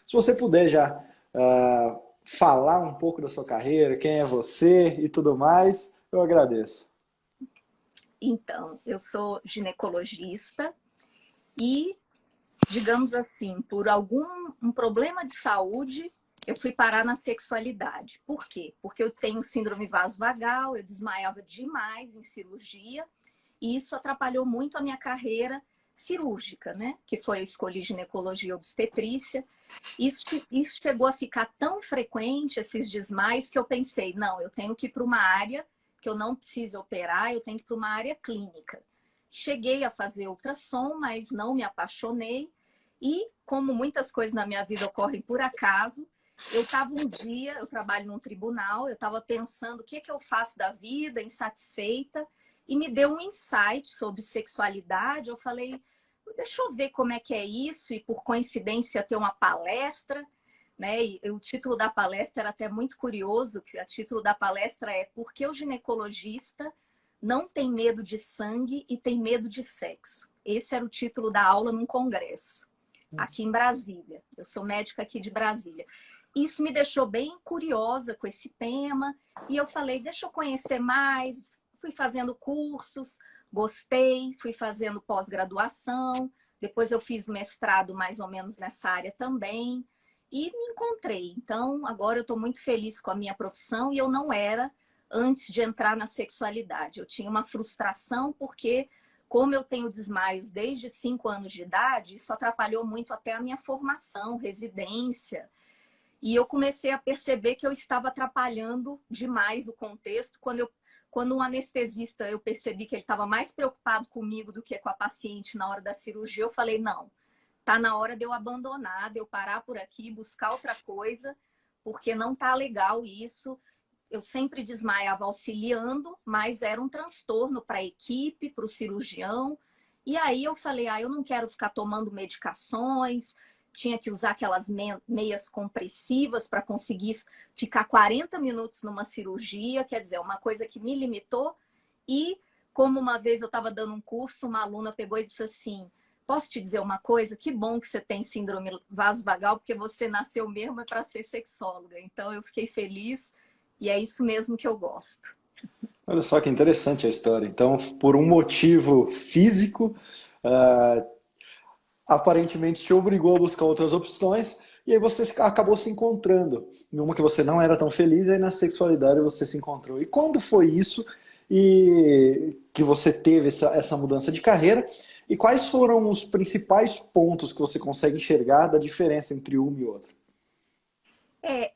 Se você puder já falar um pouco da sua carreira, quem é você e tudo mais, eu agradeço. Então, eu sou ginecologista e, digamos assim, por um problema de saúde, eu fui parar na sexualidade. Por quê? Porque eu tenho síndrome vasovagal, eu desmaiava demais em cirurgia e isso atrapalhou muito a minha carreira cirúrgica, né? Que foi, eu escolhi ginecologia e obstetrícia. Isso chegou a ficar tão frequente, esses desmaios, que eu pensei, não, eu tenho que ir para uma área que eu não preciso operar, eu tenho que ir para uma área clínica. Cheguei a fazer ultrassom, mas não me apaixonei. E, como muitas coisas na minha vida ocorrem por acaso, eu estava um dia, eu trabalho num tribunal, eu estava pensando o que eu faço da vida, insatisfeita, e me deu um insight sobre sexualidade. Eu falei, deixa eu ver como é que é isso, e por coincidência ter uma palestra, né? E o título da palestra era até muito curioso, que o título da palestra é Por que o ginecologista não tem medo de sangue e tem medo de sexo? Esse era o título da aula num congresso, aqui em Brasília. Eu sou médica aqui de Brasília. Isso me deixou bem curiosa com esse tema, e eu falei, deixa eu conhecer mais. Fui fazendo cursos, gostei, fui fazendo pós-graduação, depois eu fiz mestrado mais ou menos nessa área também, e me encontrei. Então, agora eu estou muito feliz com a minha profissão, e eu não era antes de entrar na sexualidade. Eu tinha uma frustração porque, como eu tenho desmaios desde 5 anos de idade, isso atrapalhou muito até a minha formação, residência. E eu comecei a perceber que eu estava atrapalhando demais o contexto. Quando um anestesista, eu percebi que ele estava mais preocupado comigo do que com a paciente na hora da cirurgia, eu falei, não, tá na hora de eu abandonar, de eu parar por aqui, buscar outra coisa, porque não tá legal isso. Eu sempre desmaiava auxiliando, mas era um transtorno para a equipe, para o cirurgião. E aí eu falei, eu não quero ficar tomando medicações, tinha que usar aquelas meias compressivas para conseguir ficar 40 minutos numa cirurgia, quer dizer, uma coisa que me limitou. E como uma vez eu estava dando um curso, uma aluna pegou e disse assim, posso te dizer uma coisa? Que bom que você tem síndrome vasovagal, porque você nasceu mesmo para ser sexóloga. Então eu fiquei feliz e é isso mesmo que eu gosto. Olha só que interessante a história. Então, por um motivo físico, ah, aparentemente te obrigou a buscar outras opções, e aí você acabou se encontrando em uma que você não era tão feliz, e aí na sexualidade você se encontrou. E quando foi isso e que você teve essa mudança de carreira? E quais foram os principais pontos que você consegue enxergar da diferença entre uma e outra?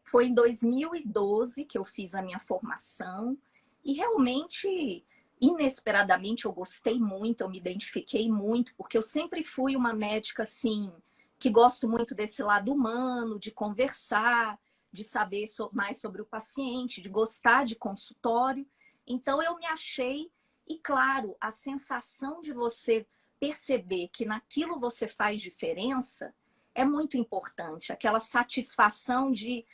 Foi em 2012 que eu fiz a minha formação e realmente, inesperadamente, eu gostei muito, eu me identifiquei muito, porque eu sempre fui uma médica, assim, que gosto muito desse lado humano, de conversar, de saber mais sobre o paciente, de gostar de consultório. Então, eu me achei, e claro, a sensação de você perceber que naquilo você faz diferença é muito importante. Aquela satisfação de,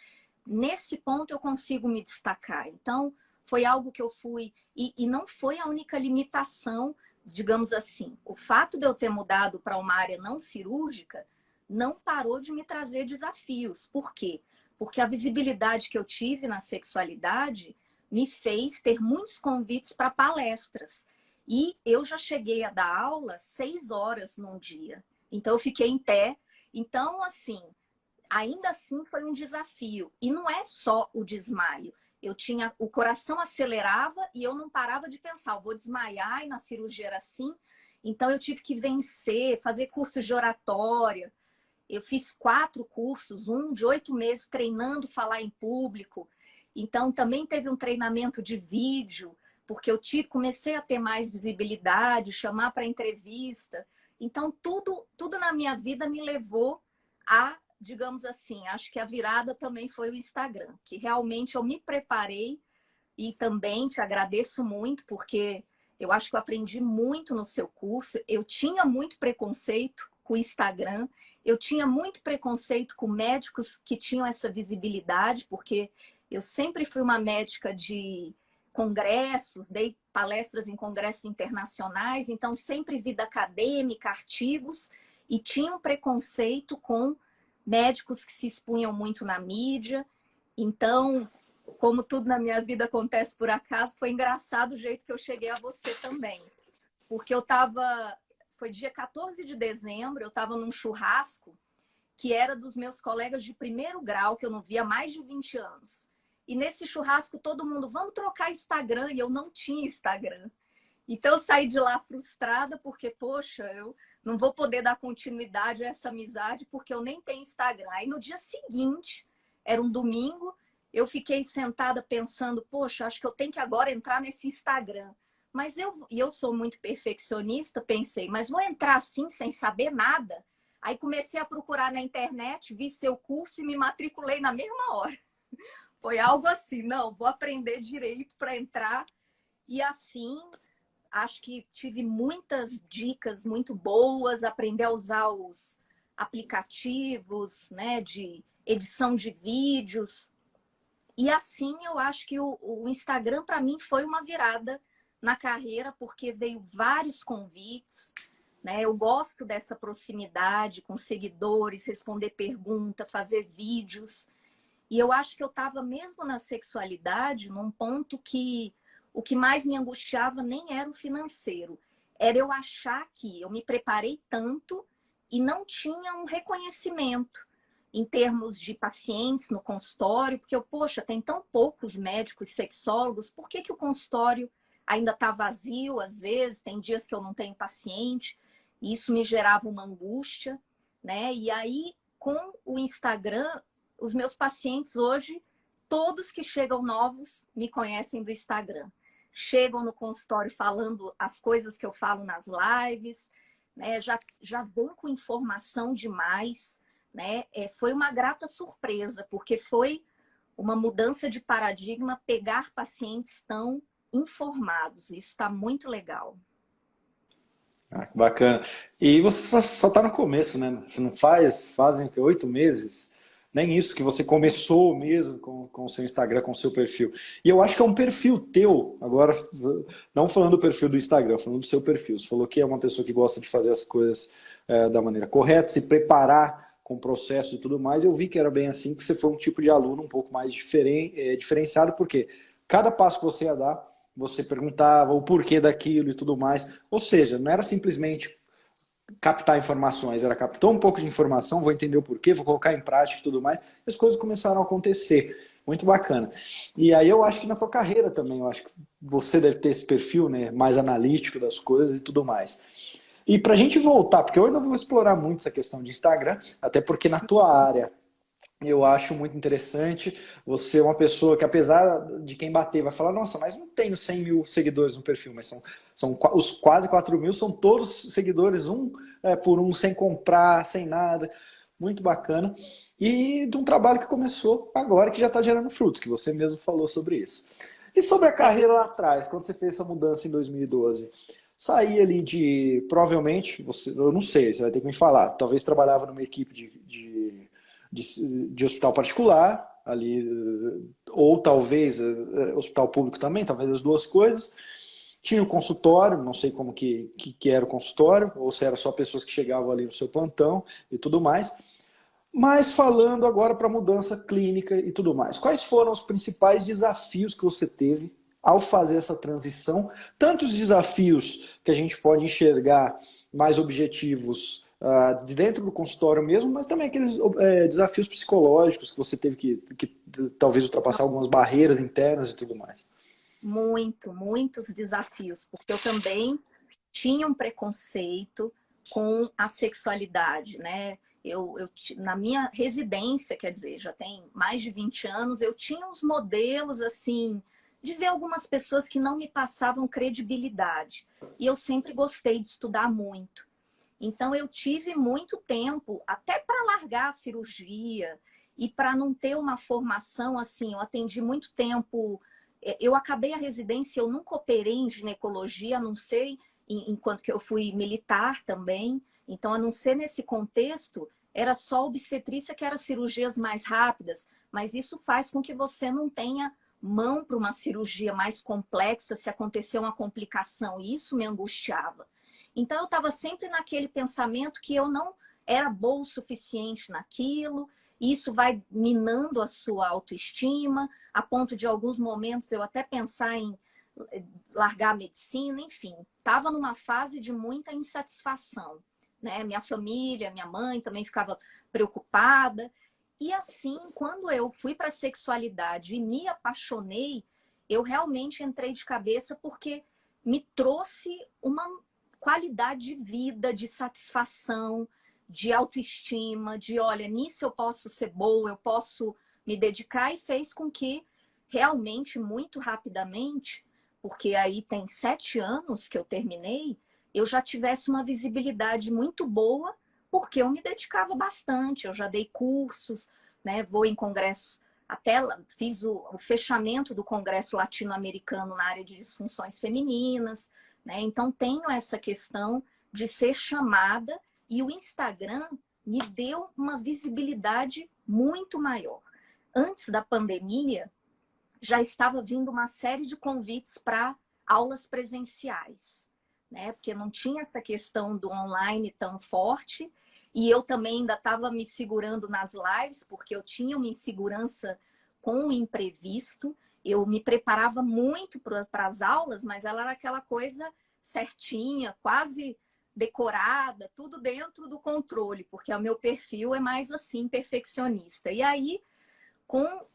nesse ponto eu consigo me destacar. Então, foi algo que eu fui, e não foi a única limitação, digamos assim. O fato de eu ter mudado para uma área não cirúrgica não parou de me trazer desafios. Por quê? Porque a visibilidade que eu tive na sexualidade me fez ter muitos convites para palestras. E eu já cheguei a dar aula 6 horas num dia. Então, eu fiquei em pé. Então, assim, ainda assim foi um desafio. E não é só o desmaio. O coração acelerava e eu não parava de pensar, eu vou desmaiar, e na cirurgia era assim. Então eu tive que vencer, fazer cursos de oratória. Eu fiz 4 cursos, um de 8 meses treinando falar em público. Então também teve um treinamento de vídeo, porque eu comecei a ter mais visibilidade, chamar para entrevista. Então tudo na minha vida me levou a, digamos assim, acho que a virada também foi o Instagram, que realmente eu me preparei, e também te agradeço muito, porque eu acho que eu aprendi muito no seu curso. Eu tinha muito preconceito com o Instagram, eu tinha muito preconceito com médicos que tinham essa visibilidade, porque eu sempre fui uma médica de congressos, dei palestras em congressos internacionais, então sempre vida acadêmica, artigos, e tinha um preconceito com médicos que se expunham muito na mídia. Então, como tudo na minha vida acontece por acaso, foi engraçado o jeito que eu cheguei a você também. Porque foi dia 14 de dezembro, eu estava num churrasco que era dos meus colegas de primeiro grau, que eu não via há mais de 20 anos. E nesse churrasco todo mundo, vamos trocar Instagram, e eu não tinha Instagram. Então eu saí de lá frustrada, porque, poxa, eu não vou poder dar continuidade a essa amizade, porque eu nem tenho Instagram. Aí no dia seguinte, era um domingo, eu fiquei sentada pensando, poxa, acho que eu tenho que agora entrar nesse Instagram. Mas eu sou muito perfeccionista, pensei, mas vou entrar assim, sem saber nada? Aí comecei a procurar na internet, vi seu curso e me matriculei na mesma hora. Foi algo assim, não, vou aprender direito para entrar. E assim, acho que tive muitas dicas muito boas, aprender a usar os aplicativos, né, de edição de vídeos. E assim, eu acho que o Instagram, para mim, foi uma virada na carreira, porque veio vários convites, né? Eu gosto dessa proximidade com seguidores, responder pergunta, fazer vídeos. E eu acho que eu estava mesmo na sexualidade num ponto que o que mais me angustiava nem era o financeiro. Era eu achar que eu me preparei tanto e não tinha um reconhecimento em termos de pacientes no consultório, porque poxa, tem tão poucos médicos sexólogos, por que o consultório ainda está vazio às vezes? Tem dias que eu não tenho paciente. E isso me gerava uma angústia, né? E aí, com o Instagram, os meus pacientes hoje, todos que chegam novos, me conhecem do Instagram. Chegam no consultório falando as coisas que eu falo nas lives, né? Já vão com informação demais, né? Foi uma grata surpresa, porque foi uma mudança de paradigma pegar pacientes tão informados. Isso está muito legal. Ah, que bacana. E você só tá no começo, né? Você não fazem o quê? 8 meses? Nem isso, que você começou mesmo com o seu Instagram, com o seu perfil. E eu acho que é um perfil teu, agora, não falando do perfil do Instagram, falando do seu perfil. Você falou que é uma pessoa que gosta de fazer as coisas da maneira correta, se preparar com o processo e tudo mais. Eu vi que era bem assim, que você foi um tipo de aluno um pouco mais diferenciado, porque cada passo que você ia dar, você perguntava o porquê daquilo e tudo mais. Ou seja, não era simplesmente captar informações, era captar um pouco de informação, vou entender o porquê, vou colocar em prática e tudo mais. E as coisas começaram a acontecer. Muito bacana. E aí eu acho que na tua carreira também, eu acho que você deve ter esse perfil, né, mais analítico das coisas e tudo mais. E para a gente voltar, porque eu ainda vou explorar muito essa questão de Instagram, até porque na tua área eu acho muito interessante. Você é uma pessoa que, apesar de quem bater, vai falar: nossa, mas não tenho 100 mil seguidores no perfil, mas os quase 4 mil são todos seguidores, um por um, sem comprar, sem nada. Muito bacana. E de um trabalho que começou agora, que já está gerando frutos, que você mesmo falou sobre isso. E sobre a carreira lá atrás, quando você fez essa mudança em 2012? Saí ali provavelmente, eu não sei, você vai ter que me falar, talvez trabalhava numa equipe de hospital particular, ali, ou talvez hospital público também, talvez as duas coisas. Tinha o consultório, não sei como que era o consultório, ou se era só pessoas que chegavam ali no seu plantão e tudo mais. Mas falando agora para mudança clínica e tudo mais, quais foram os principais desafios que você teve ao fazer essa transição? Tanto os desafios que a gente pode enxergar mais objetivos de dentro do consultório mesmo, mas também aqueles desafios psicológicos que você teve que talvez ultrapassar algumas barreiras internas e tudo mais. Muitos desafios, porque eu também tinha um preconceito com a sexualidade, né? Na minha residência, quer dizer, já tem mais de 20 anos, eu tinha uns modelos, assim, de ver algumas pessoas que não me passavam credibilidade. E eu sempre gostei de estudar muito. Então, eu tive muito tempo, até para largar a cirurgia e para não ter uma formação assim. Eu atendi muito tempo. Eu acabei a residência, eu nunca operei em ginecologia, a não ser enquanto que eu fui militar também. Então, a não ser nesse contexto, era só obstetrícia, que eram cirurgias mais rápidas. Mas isso faz com que você não tenha mão para uma cirurgia mais complexa se acontecer uma complicação. E isso me angustiava. Então, eu estava sempre naquele pensamento que eu era boa o suficiente naquilo, e isso vai minando a sua autoestima, a ponto de, em alguns momentos, eu até pensar em largar a medicina, enfim. Estava numa fase de muita insatisfação, né? Minha família, minha mãe também ficava preocupada. E assim, quando eu fui para a sexualidade e me apaixonei, eu realmente entrei de cabeça porque me trouxe uma qualidade de vida, de satisfação, de autoestima, de olha, nisso eu posso ser boa, eu posso me dedicar, e fez com que realmente, muito rapidamente, porque aí tem 7 anos que eu terminei, eu já tivesse uma visibilidade muito boa, porque eu me dedicava bastante, eu já dei cursos, né, vou em congressos, até fiz o fechamento do Congresso Latino-Americano na área de disfunções femininas, né? Então tenho essa questão de ser chamada, e o Instagram me deu uma visibilidade muito maior. Antes da pandemia, já estava vindo uma série de convites para aulas presenciais, né? Porque não tinha essa questão do online tão forte, e eu também ainda estava me segurando nas lives, porque eu tinha uma insegurança com o imprevisto. Eu me preparava muito para as aulas, mas ela era aquela coisa certinha, quase decorada, tudo dentro do controle, porque o meu perfil é mais assim, perfeccionista. E aí,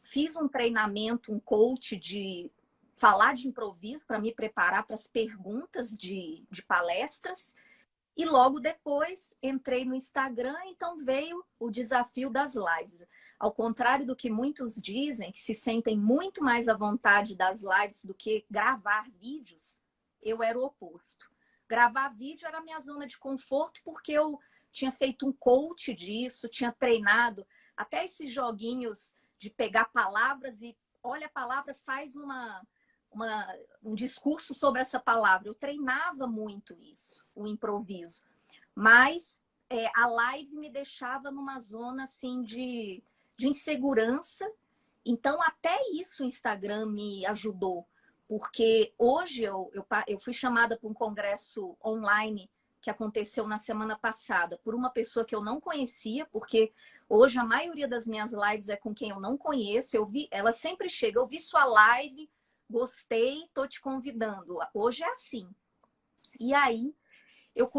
fiz um treinamento, um coach de falar de improviso para me preparar para as perguntas de palestras. E logo depois entrei no Instagram, então veio o desafio das lives. Ao contrário do que muitos dizem, que se sentem muito mais à vontade das lives do que gravar vídeos, eu era o oposto. Gravar vídeo era a minha zona de conforto, porque eu tinha feito um coach disso, tinha treinado até esses joguinhos de pegar palavras e olha a palavra, faz um discurso sobre essa palavra. Eu treinava muito isso, o improviso. Mas a live me deixava numa zona assim de insegurança. Então, até isso o Instagram me ajudou. Porque hoje eu fui chamada para um congresso online que aconteceu na semana passada por uma pessoa que eu não conhecia, porque hoje a maioria das minhas lives é com quem eu não conheço. Ela sempre chega, eu vi sua live, gostei, tô te convidando. Hoje é assim. E aí eu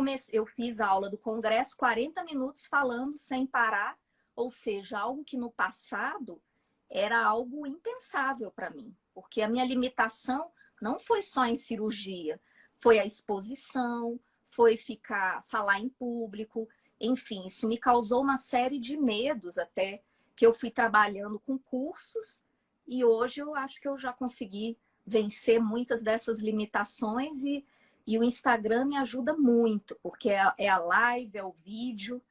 fiz a aula do congresso, 40 minutos falando sem parar, ou seja, algo que no passado era algo impensável para mim, porque a minha limitação não foi só em cirurgia, foi a exposição, foi falar em público, enfim, isso me causou uma série de medos, até que eu fui trabalhando com cursos, e hoje eu acho que eu já consegui vencer muitas dessas limitações, e o Instagram me ajuda muito, porque é a live, é o vídeo,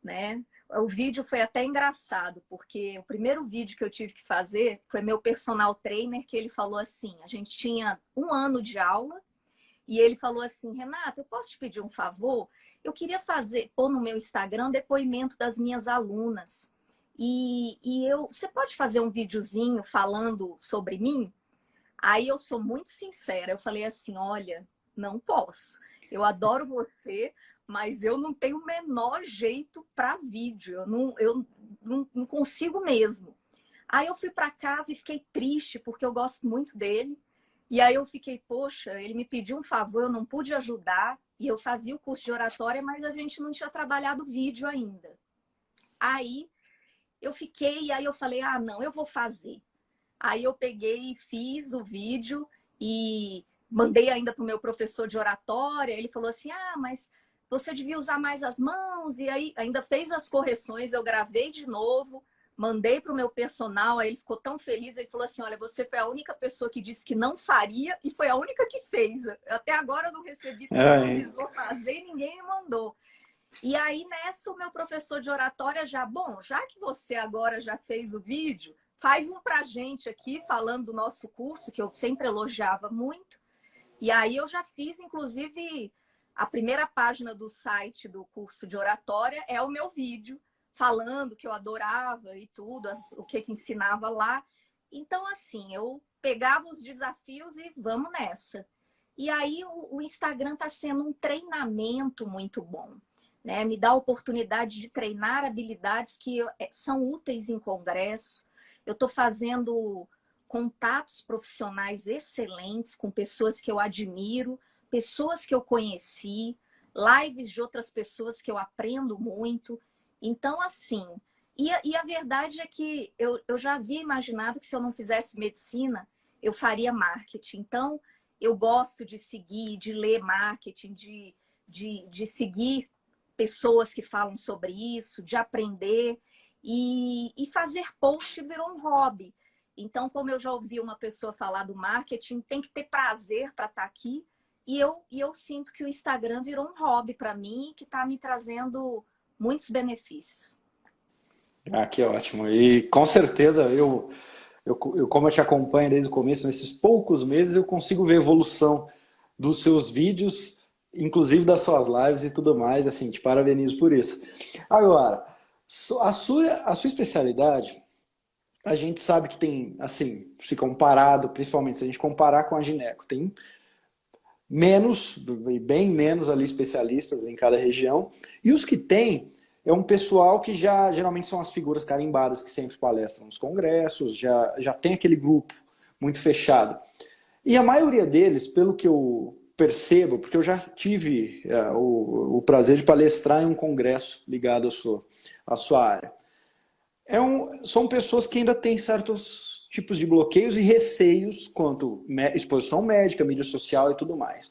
né? O vídeo foi até engraçado, porque o primeiro vídeo que eu tive que fazer foi meu personal trainer, que ele falou assim, a gente tinha 1 ano de aula, e ele falou assim, Renata, eu posso te pedir um favor? Eu queria pôr no meu Instagram depoimento das minhas alunas. Você pode fazer um videozinho falando sobre mim? Aí eu sou muito sincera, eu falei assim, olha, não posso. Eu adoro você, mas eu não tenho o menor jeito para vídeo. Eu não consigo mesmo. Aí eu fui para casa e fiquei triste, porque eu gosto muito dele. E aí eu fiquei, poxa, ele me pediu um favor, eu não pude ajudar. E eu fazia o curso de oratória, mas a gente não tinha trabalhado vídeo ainda. Aí e aí eu falei, ah, não, eu vou fazer. Aí eu peguei e fiz o vídeo e mandei ainda para o meu professor de oratória. Ele falou assim, ah, mas você devia usar mais as mãos. E aí ainda fez as correções, eu gravei de novo, mandei para o meu personal. Aí ele ficou tão feliz, ele falou assim, olha, você foi a única pessoa que disse que não faria e foi a única que fez. Até agora eu não recebi, todo mundo disse, vou fazer e ninguém me mandou. E aí nessa o meu professor de oratória já que você agora já fez o vídeo, faz um pra gente aqui, falando do nosso curso, que eu sempre elogiava muito. E aí eu já fiz, inclusive, a primeira página do site do curso de oratória é o meu vídeo, falando que eu adorava e tudo, o que ensinava lá. Então, assim, eu pegava os desafios e vamos nessa. E aí o Instagram está sendo um treinamento muito bom. né? Me dá a oportunidade de treinar habilidades que são úteis em congresso. Eu estou fazendo contatos profissionais excelentes com pessoas que eu admiro, pessoas que eu conheci, lives de outras pessoas que eu aprendo muito. Então, assim, e a verdade é que eu já havia imaginado que se eu não fizesse medicina, eu faria marketing. Então, eu gosto de seguir, de ler marketing, de seguir pessoas que falam sobre isso, de aprender. E fazer post virou um hobby. Então, como eu já ouvi uma pessoa falar do marketing, tem que ter prazer para estar aqui. E eu sinto que o Instagram virou um hobby para mim, que está me trazendo muitos benefícios. Ah, que ótimo. E com certeza como eu te acompanho desde o começo, nesses poucos meses eu consigo ver a evolução dos seus vídeos, inclusive das suas lives e tudo mais. Assim, te parabenizo por isso. Agora, a sua especialidade, a gente sabe que tem, assim, se comparado, principalmente se a gente comparar com a gineco, tem menos, bem menos ali especialistas em cada região. E os que tem é um pessoal que já geralmente são as figuras carimbadas que sempre palestram nos congressos, já tem aquele grupo muito fechado. E a maioria deles, pelo que eu percebo, porque eu já tive o prazer de palestrar em um congresso ligado à sua área, são pessoas que ainda têm certos tipos de bloqueios e receios quanto exposição médica, mídia social e tudo mais.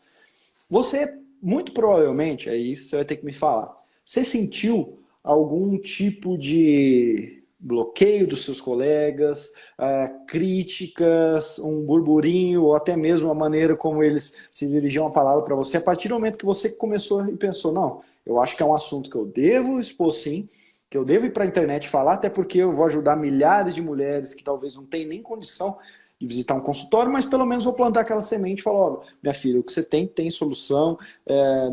Você, muito provavelmente, é isso que você vai ter que me falar, você sentiu algum tipo de bloqueio dos seus colegas, críticas, um burburinho, ou até mesmo a maneira como eles se dirigiam a palavra para você, a partir do momento que você começou e pensou, não, eu acho que é um assunto que eu devo expor sim, que eu devo ir para a internet falar, até porque eu vou ajudar milhares de mulheres que talvez não tenham nem condição de visitar um consultório, mas pelo menos vou plantar aquela semente e falar, ó, minha filha, o que você tem solução,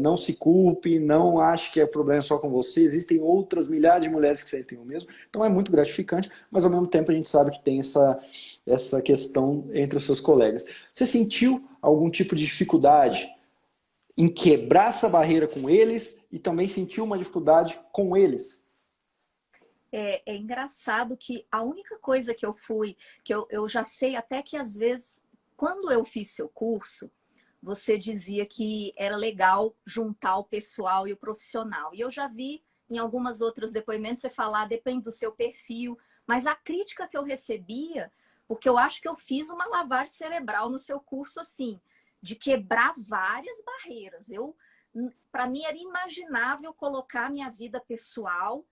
não se culpe, não ache que é problema só com você, existem outras milhares de mulheres que sentem o mesmo, então é muito gratificante, mas ao mesmo tempo a gente sabe que tem essa questão entre os seus colegas. Você sentiu algum tipo de dificuldade em quebrar essa barreira com eles e também sentiu uma dificuldade com eles? É engraçado que a única coisa que eu já sei até que às vezes, quando eu fiz seu curso, você dizia que era legal juntar o pessoal e o profissional. E eu já vi em algumas outros depoimentos você falar, depende do seu perfil, mas a crítica que eu recebia, porque eu acho que eu fiz uma lavagem cerebral no seu curso, assim, de quebrar várias barreiras. Para mim era imaginável colocar minha vida pessoal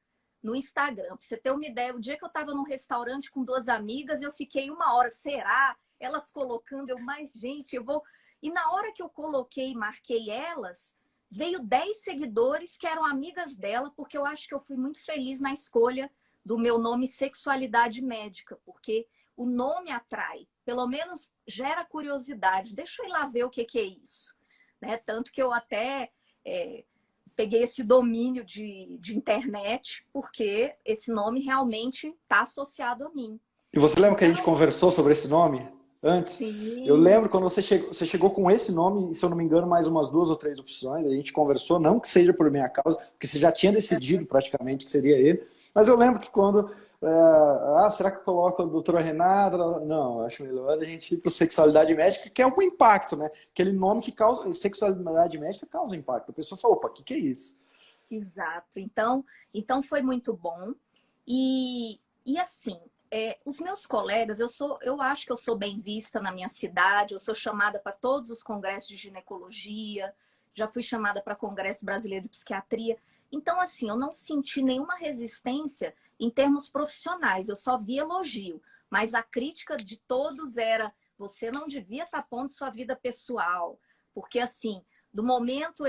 no Instagram. Pra você ter uma ideia, o dia que eu estava num restaurante com duas amigas, eu fiquei uma hora, será? Elas colocando, mais gente, eu vou... E na hora que eu coloquei e marquei elas, veio 10 seguidores que eram amigas dela, porque eu acho que eu fui muito feliz na escolha do meu nome Sexualidade Médica, porque o nome atrai, pelo menos gera curiosidade. Deixa eu ir lá ver o que é isso. Né? Tanto que eu até... peguei esse domínio de internet, porque esse nome realmente está associado a mim. E você lembra que a gente Então, conversou sobre esse nome antes? Eu sim, lembro quando você chegou com esse nome, e se eu não me engano, mais umas 2 ou 3 opções, a gente conversou, não que seja por minha causa, porque você já tinha decidido praticamente que seria ele, mas eu lembro que quando, será que eu coloco a doutora Renata? Não, acho melhor a gente ir para sexualidade médica, que é o impacto, né? Aquele nome que causa, sexualidade médica causa impacto. A pessoa fala, opa, o que é isso? exato. Então foi muito bom. E assim, os meus colegas, eu acho que eu sou bem vista na minha cidade, eu sou chamada para todos os congressos de ginecologia, já fui chamada para Congresso Brasileiro de Psiquiatria. Então, assim, eu não senti nenhuma resistência em termos profissionais, eu só vi elogio. Mas a crítica de todos era, você não devia estar pondo sua vida pessoal. Porque, assim, do momento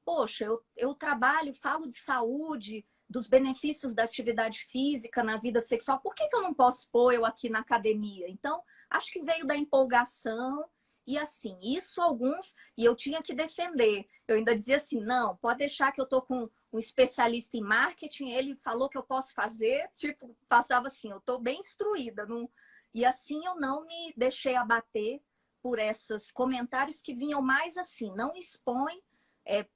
poxa, eu trabalho, falo de saúde, dos benefícios da atividade física na vida sexual, por que eu não posso pôr eu aqui na academia? Então, acho que veio da empolgação e assim, isso alguns, e eu tinha que defender. Eu ainda dizia assim, não, pode deixar que eu tô com um especialista em marketing, ele falou que eu posso fazer, tipo, passava assim, eu tô bem instruída. Não... E assim eu não me deixei abater por esses comentários que vinham mais assim, não expõe,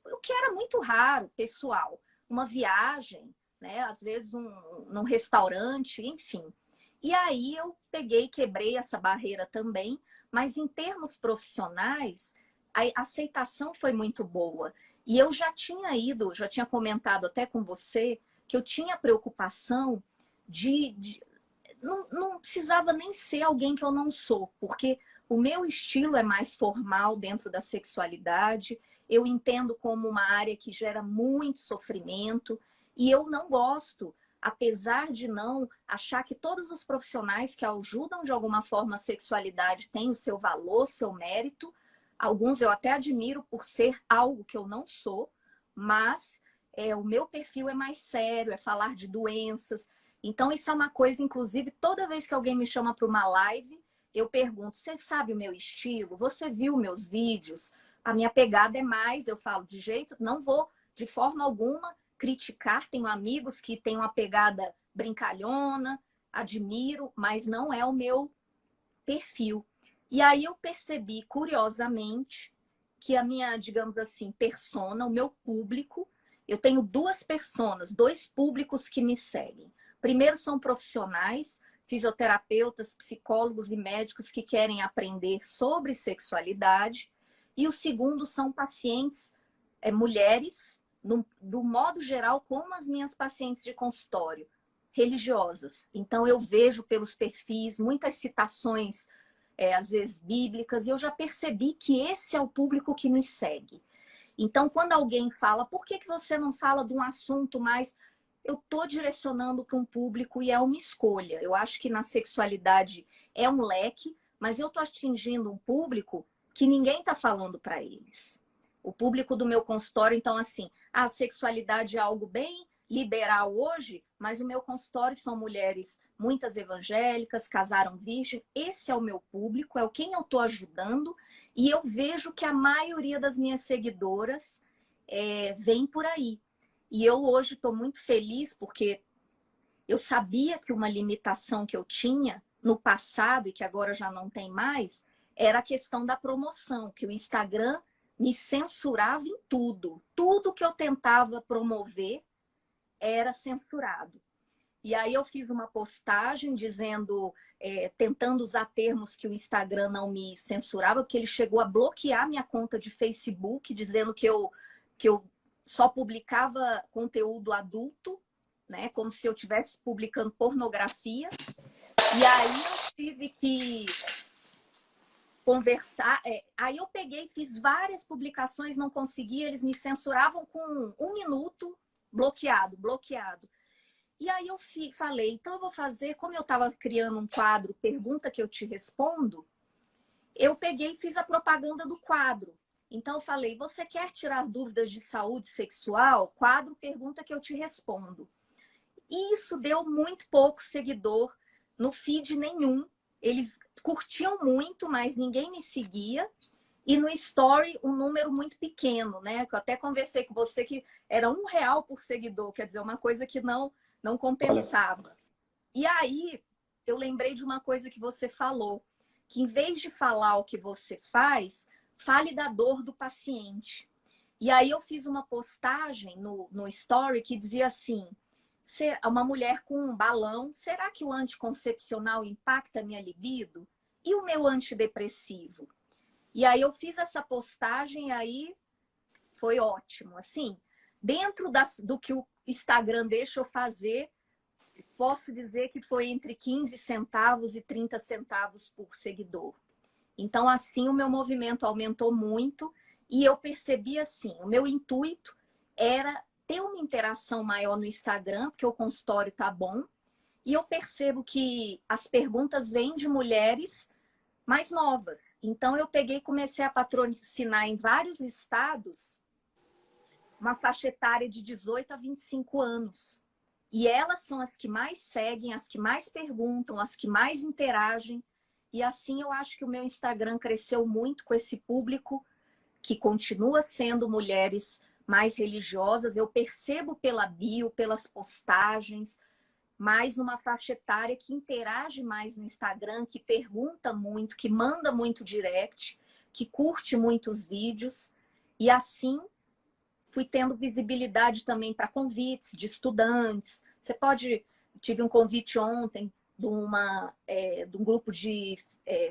o que era muito raro, pessoal. uma viagem, né? Às vezes num restaurante, enfim. E aí eu peguei, quebrei essa barreira também, mas em termos profissionais, a aceitação foi muito boa. E eu já tinha comentado até com você que eu tinha preocupação não precisava nem ser alguém que eu não sou, porque o meu estilo é mais formal dentro da sexualidade, eu entendo como uma área que gera muito sofrimento, e eu não gosto, apesar de não achar que todos os profissionais que ajudam de alguma forma a sexualidade têm o seu valor, seu mérito, alguns eu até admiro por ser algo que eu não sou, mas o meu perfil é mais sério, é falar de doenças. Então, isso é uma coisa, inclusive, toda vez que alguém me chama para uma live, eu pergunto, você sabe o meu estilo? Você viu meus vídeos? A minha pegada é mais, eu falo, não vou de forma alguma criticar. Tenho amigos que têm uma pegada brincalhona, admiro, mas não é o meu perfil. E aí eu percebi, curiosamente, que a minha, digamos assim, persona, o meu público, eu tenho duas personas, dois públicos que me seguem. Primeiro são profissionais, fisioterapeutas, psicólogos e médicos que querem aprender sobre sexualidade. E o segundo são pacientes, mulheres, do modo geral, como as minhas pacientes de consultório, religiosas. Então eu vejo pelos perfis muitas citações, às vezes bíblicas, e eu já percebi que esse é o público que me segue. Então, quando alguém fala, por que você não fala de um assunto mais... Eu estou direcionando para um público e é uma escolha. Eu acho que na sexualidade é um leque, mas eu estou atingindo um público que ninguém está falando para eles. O público do meu consultório, então, assim, a sexualidade é algo bem liberal hoje, mas o meu consultório são mulheres, muitas evangélicas, casaram virgem. Esse é o meu público, é quem eu estou ajudando, e eu vejo que a maioria das minhas seguidoras vem por aí. E eu hoje estou muito feliz porque eu sabia que uma limitação que eu tinha no passado e que agora já não tem mais era a questão da promoção, que o Instagram me censurava em tudo. Tudo que eu tentava promover era censurado. E aí eu fiz uma postagem dizendo, tentando usar termos que o Instagram não me censurava, porque ele chegou a bloquear minha conta de Facebook, dizendo que eu só publicava conteúdo adulto, né? Como se eu estivesse publicando pornografia. E aí eu tive que conversar. Aí eu peguei, fiz várias publicações, não consegui, eles me censuravam com 1 minuto, bloqueado. E aí eu falei, então eu vou fazer, como eu estava criando um quadro, Pergunta que eu te respondo, eu peguei e fiz a propaganda do quadro. Então eu falei, você quer tirar dúvidas de saúde sexual? Quadro Pergunta que eu te respondo. E isso deu muito pouco seguidor, no feed nenhum. Eles curtiam muito, mas ninguém me seguia. E no story, um número muito pequeno, né? Eu até conversei com você que era R$ 1 por seguidor, quer dizer, uma coisa que não compensava. Olha. E aí, eu lembrei de uma coisa que você falou, que em vez de falar o que você faz, fale da dor do paciente. E aí eu fiz uma postagem no story que dizia assim, uma mulher com um balão, será que o anticoncepcional impacta a minha libido? E o meu antidepressivo? E aí eu fiz essa postagem e aí foi ótimo. Assim, dentro do que o Instagram deixa eu fazer, posso dizer que foi entre 15 centavos e 30 centavos por seguidor. Então, assim, o meu movimento aumentou muito e eu percebi assim, o meu intuito era ter uma interação maior no Instagram, porque o consultório tá bom, e eu percebo que as perguntas vêm de mulheres mais novas. Então, eu peguei e comecei a patrocinar em vários estados uma faixa etária de 18 a 25 anos. E elas são as que mais seguem, as que mais perguntam, as que mais interagem. E assim eu acho que o meu Instagram cresceu muito com esse público que continua sendo mulheres mais religiosas. Eu percebo pela bio, pelas postagens, mais uma faixa etária que interage mais no Instagram, que pergunta muito, que manda muito direct, que curte muitos vídeos. E assim fui tendo visibilidade também para convites de estudantes. Tive um convite ontem de um grupo de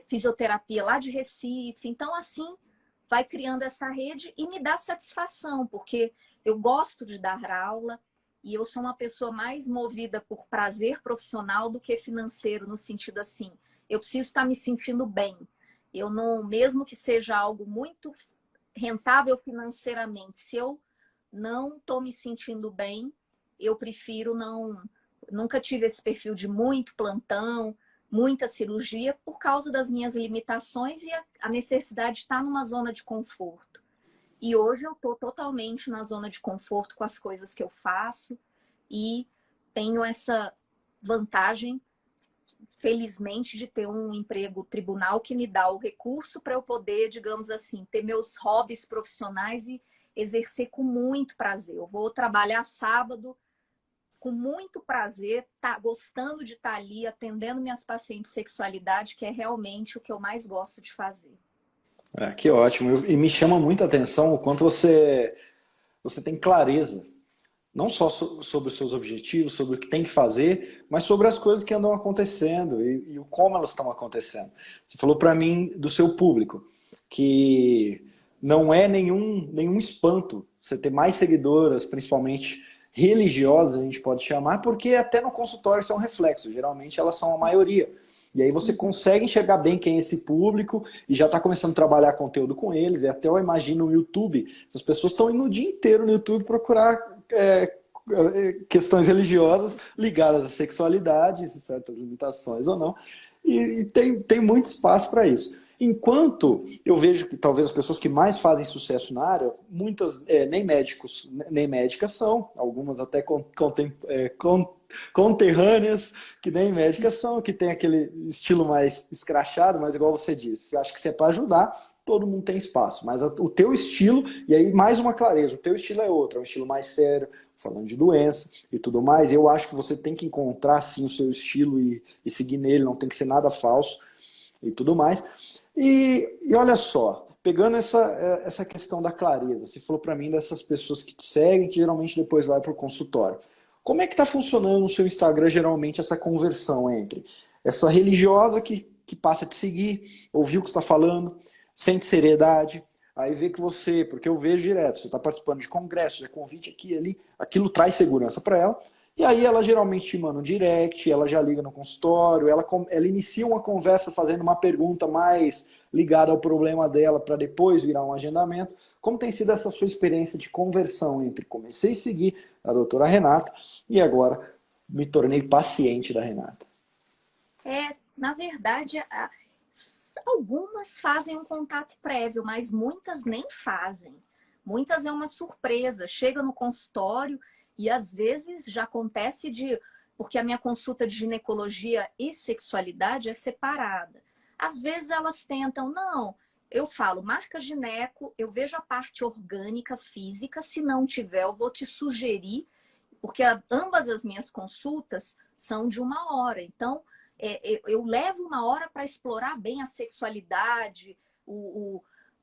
fisioterapia lá de Recife. Então, assim, vai criando essa rede e me dá satisfação, porque eu gosto de dar aula e eu sou uma pessoa mais movida por prazer profissional do que financeiro, no sentido assim, eu preciso estar me sentindo bem. Eu não, mesmo que seja algo muito rentável financeiramente, se eu não estou me sentindo bem, eu prefiro não. Nunca tive esse perfil de muito plantão, muita cirurgia, por causa das minhas limitações e a necessidade de estar numa zona de conforto. E hoje eu estou totalmente na zona de conforto com as coisas que eu faço e tenho essa vantagem, felizmente, de ter um emprego tribunal que me dá o recurso para eu poder, digamos assim, ter meus hobbies profissionais e exercer com muito prazer. Eu vou trabalhar sábado com muito prazer, gostando de estar ali, atendendo minhas pacientes de sexualidade, que é realmente o que eu mais gosto de fazer. Que ótimo. E me chama muita atenção o quanto você tem clareza, não só sobre os seus objetivos, sobre o que tem que fazer, mas sobre as coisas que andam acontecendo e o como elas estão acontecendo. Você falou para mim do seu público, que não é nenhum espanto você ter mais seguidoras, principalmente religiosas, a gente pode chamar, porque até no consultório isso é um reflexo, geralmente elas são a maioria. E aí você consegue enxergar bem quem é esse público e já está começando a trabalhar conteúdo com eles. E até eu imagino no YouTube, essas pessoas estão indo o dia inteiro no YouTube procurar questões religiosas ligadas à sexualidade, e certas limitações ou não. E tem muito espaço para isso. Enquanto eu vejo que talvez as pessoas que mais fazem sucesso na área, muitas nem médicos nem médicas são, algumas até conterrâneas que nem médicas são, que tem aquele estilo mais escrachado, mas igual você disse, acho que se é para ajudar, todo mundo tem espaço, mas o teu estilo, e aí mais uma clareza, o teu estilo é outro, é um estilo mais sério, falando de doença e tudo mais, eu acho que você tem que encontrar sim o seu estilo e seguir nele, não tem que ser nada falso e tudo mais. E olha só, pegando essa questão da clareza, você falou para mim dessas pessoas que te seguem, que geralmente depois vai para o consultório. Como é que está funcionando no seu Instagram, geralmente, essa conversão entre essa religiosa que passa a te seguir, ouviu o que você está falando, sente seriedade, aí vê que você, porque eu vejo direto, você está participando de congressos, é convite aqui e ali, aquilo traz segurança para ela, e aí ela geralmente te manda um direct, ela já liga no consultório, ela inicia uma conversa fazendo uma pergunta mais ligada ao problema dela para depois virar um agendamento. Como tem sido essa sua experiência de conversão entre comecei a seguir a doutora Renata e agora me tornei paciente da Renata? Na verdade, algumas fazem um contato prévio, mas muitas nem fazem. Muitas é uma surpresa, chega no consultório e às vezes já acontece porque a minha consulta de ginecologia e sexualidade é separada. Às vezes elas tentam, não, eu falo, marca gineco, eu vejo a parte orgânica, física, se não tiver, eu vou te sugerir, porque ambas as minhas consultas são de 1 hora. Então, eu levo 1 hora para explorar bem a sexualidade,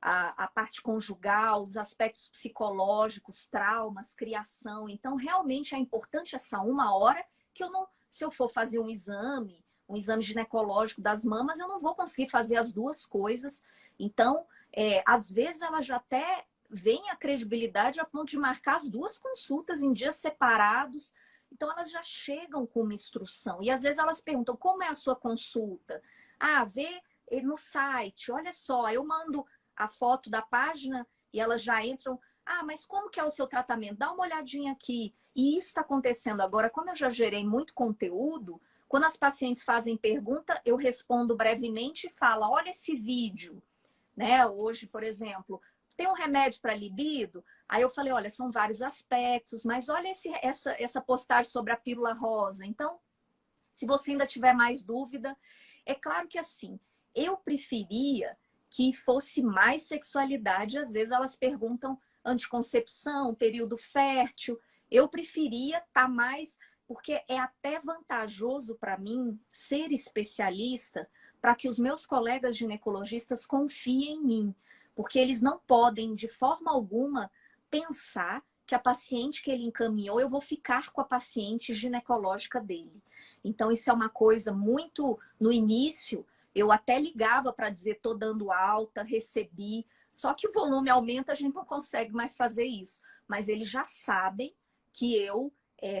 a parte conjugal, os aspectos psicológicos, traumas, criação. Então, realmente é importante essa 1 hora que se eu for fazer um exame ginecológico das mamas, eu não vou conseguir fazer as duas coisas. Então, às vezes ela já até vem a credibilidade a ponto de marcar as duas consultas em dias separados. Então, elas já chegam com uma instrução. E às vezes elas perguntam, como é a sua consulta? Vê no site, olha só, eu mando a foto da página e elas já entram, mas como que é o seu tratamento? Dá uma olhadinha aqui. E isso está acontecendo agora, como eu já gerei muito conteúdo, quando as pacientes fazem pergunta, eu respondo brevemente e falo, olha esse vídeo, né? Hoje, por exemplo, tem um remédio para libido? Aí eu falei, olha, são vários aspectos, mas olha essa postagem sobre a pílula rosa. Então, se você ainda tiver mais dúvida, é claro que assim, eu preferia que fosse mais sexualidade. Às vezes elas perguntam anticoncepção, período fértil. Eu preferia estar mais, porque é até vantajoso para mim ser especialista para que os meus colegas ginecologistas confiem em mim, porque eles não podem de forma alguma pensar que a paciente que ele encaminhou, eu vou ficar com a paciente ginecológica dele. Então, isso é uma coisa muito... No início, eu até ligava para dizer, tô dando alta, recebi. Só que o volume aumenta, a gente não consegue mais fazer isso. Mas eles já sabem que eu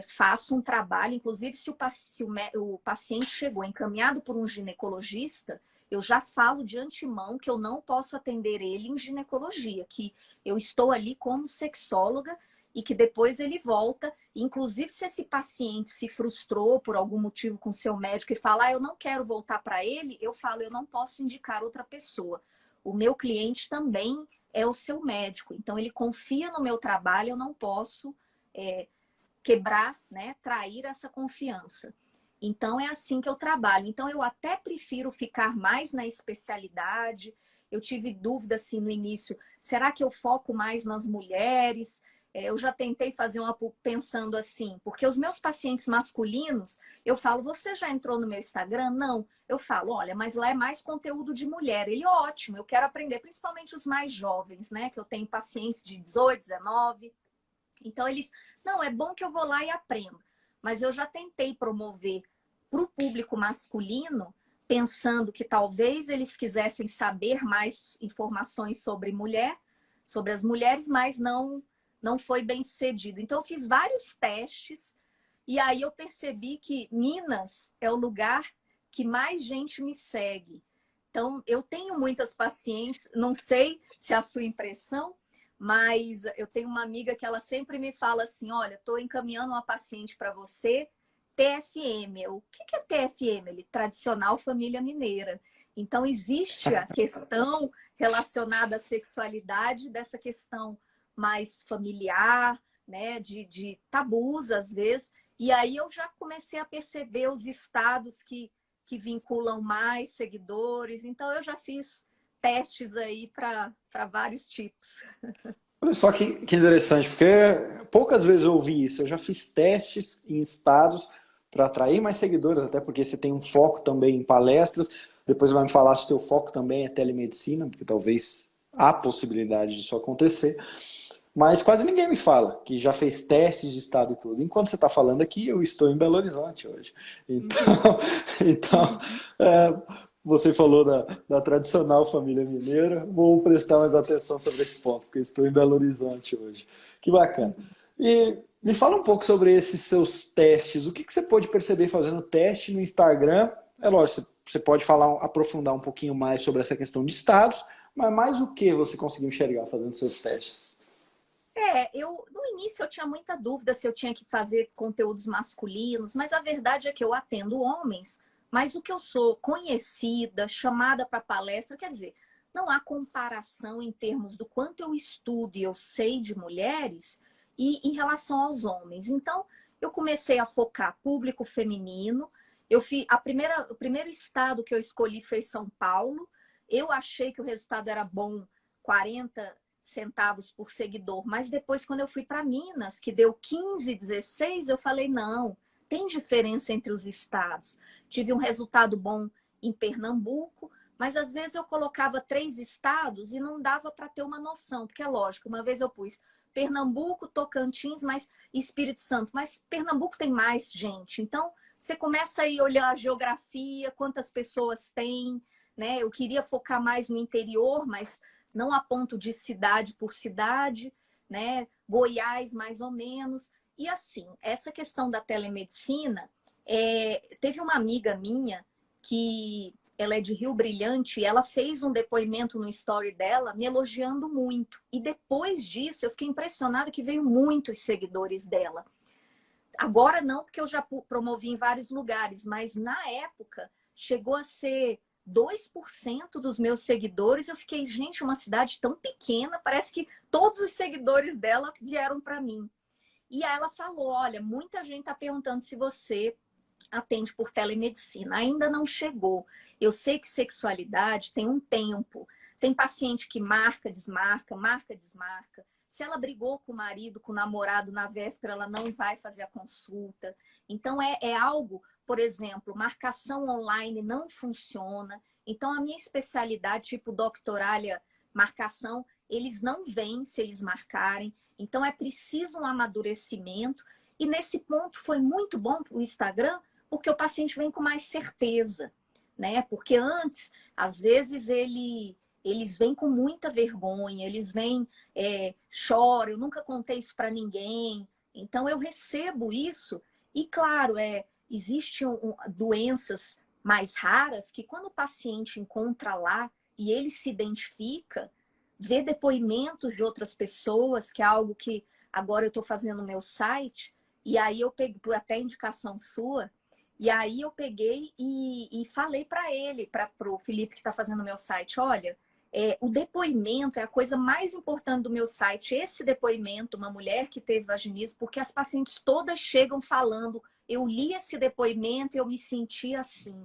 faço um trabalho, inclusive se o paciente chegou encaminhado por um ginecologista, eu já falo de antemão que eu não posso atender ele em ginecologia, que eu estou ali como sexóloga e que depois ele volta. Inclusive, se esse paciente se frustrou por algum motivo com seu médico e fala, eu não quero voltar para ele, eu falo, eu não posso indicar outra pessoa. O meu cliente também é o seu médico, então ele confia no meu trabalho, eu não posso quebrar, né, trair essa confiança. Então, é assim que eu trabalho. Então, eu até prefiro ficar mais na especialidade. Eu tive dúvida, assim, no início, será que eu foco mais nas mulheres? Eu já tentei fazer pensando assim, porque os meus pacientes masculinos, eu falo, você já entrou no meu Instagram? Não. Eu falo, olha, mas lá é mais conteúdo de mulher. Ele, ótimo, eu quero aprender, principalmente os mais jovens, né? Que eu tenho pacientes de 18, 19. Então, eles, não, é bom que eu vou lá e aprendo. Mas eu já tentei promover para o público masculino, pensando que talvez eles quisessem saber mais informações sobre mulher, sobre as mulheres, mas não foi bem sucedido. Então, eu fiz vários testes e aí eu percebi que Minas é o lugar que mais gente me segue. Então, eu tenho muitas pacientes, não sei se é a sua impressão, mas eu tenho uma amiga que ela sempre me fala assim, olha, estou encaminhando uma paciente para você, TFM. O que é TFM? Ele, Tradicional Família Mineira. Então, existe a questão relacionada à sexualidade, dessa questão mais familiar, né, de tabus, às vezes. E aí eu já comecei a perceber os estados que vinculam mais seguidores. Então, eu já fiz testes aí para vários tipos. Olha só que interessante, porque poucas vezes eu ouvi isso. Eu já fiz testes em estados para atrair mais seguidores, até porque você tem um foco também em palestras. Depois vai me falar se o teu foco também é telemedicina, porque talvez há possibilidade disso acontecer. Mas quase ninguém me fala que já fez testes de estado e tudo. Enquanto você está falando aqui, eu estou em Belo Horizonte hoje. Então, você falou da tradicional família mineira. Vou prestar mais atenção sobre esse ponto, porque estou em Belo Horizonte hoje. Que bacana. E me fala um pouco sobre esses seus testes. O que você pode perceber fazendo teste no Instagram? É lógico, você pode aprofundar um pouquinho mais sobre essa questão de estados, mas mais o que você conseguiu enxergar fazendo seus testes? No início eu tinha muita dúvida se eu tinha que fazer conteúdos masculinos, mas a verdade é que eu atendo homens, mas o que eu sou conhecida, chamada para palestra, quer dizer, não há comparação em termos do quanto eu estudo e eu sei de mulheres e em relação aos homens. Então, eu comecei a focar público feminino. O primeiro estado que eu escolhi foi São Paulo. Eu achei que o resultado era bom, 40 centavos por seguidor, mas depois quando eu fui para Minas, que deu 15, 16, eu falei, não, tem diferença entre os estados. Tive um resultado bom em Pernambuco, mas às vezes eu colocava 3 estados e não dava para ter uma noção, porque é lógico, uma vez eu pus Pernambuco, Tocantins, mas Espírito Santo, mas Pernambuco tem mais gente, então você começa aí a olhar a geografia, quantas pessoas tem, né? Eu queria focar mais no interior, mas não a ponto de cidade por cidade, né? Goiás, mais ou menos. E assim, essa questão da telemedicina, teve uma amiga minha que ela é de Rio Brilhante e ela fez um depoimento no story dela me elogiando muito. E depois disso, eu fiquei impressionada que veio muitos seguidores dela. Agora não, porque eu já promovi em vários lugares, mas na época chegou a ser 2% dos meus seguidores. Eu fiquei, gente, uma cidade tão pequena, parece que todos os seguidores dela vieram para mim. E aí ela falou, olha, muita gente está perguntando se você atende por telemedicina. Ainda não chegou. Eu sei que sexualidade tem um tempo. Tem paciente que marca, desmarca, marca, desmarca. Se ela brigou com o marido, com o namorado na véspera, ela não vai fazer a consulta. Então, é algo, por exemplo, marcação online não funciona. Então, a minha especialidade, tipo doctoralia, marcação, eles não vêm se eles marcarem. Então é preciso um amadurecimento. E nesse ponto foi muito bom o Instagram, porque o paciente vem com mais certeza, né? Porque antes, às vezes, eles vêm com muita vergonha, eles vêm, choram, eu nunca contei isso para ninguém. Então eu recebo isso, e claro, existem doenças mais raras que quando o paciente encontra lá e ele se identifica, vê depoimentos de outras pessoas, que é algo que agora eu estou fazendo no meu site, e aí eu peguei, até indicação sua, e aí eu peguei e falei para ele, para o Felipe que está fazendo o meu site, olha, o depoimento é a coisa mais importante do meu site. Esse depoimento, uma mulher que teve vaginismo, porque as pacientes todas chegam falando, eu li esse depoimento e eu me senti assim,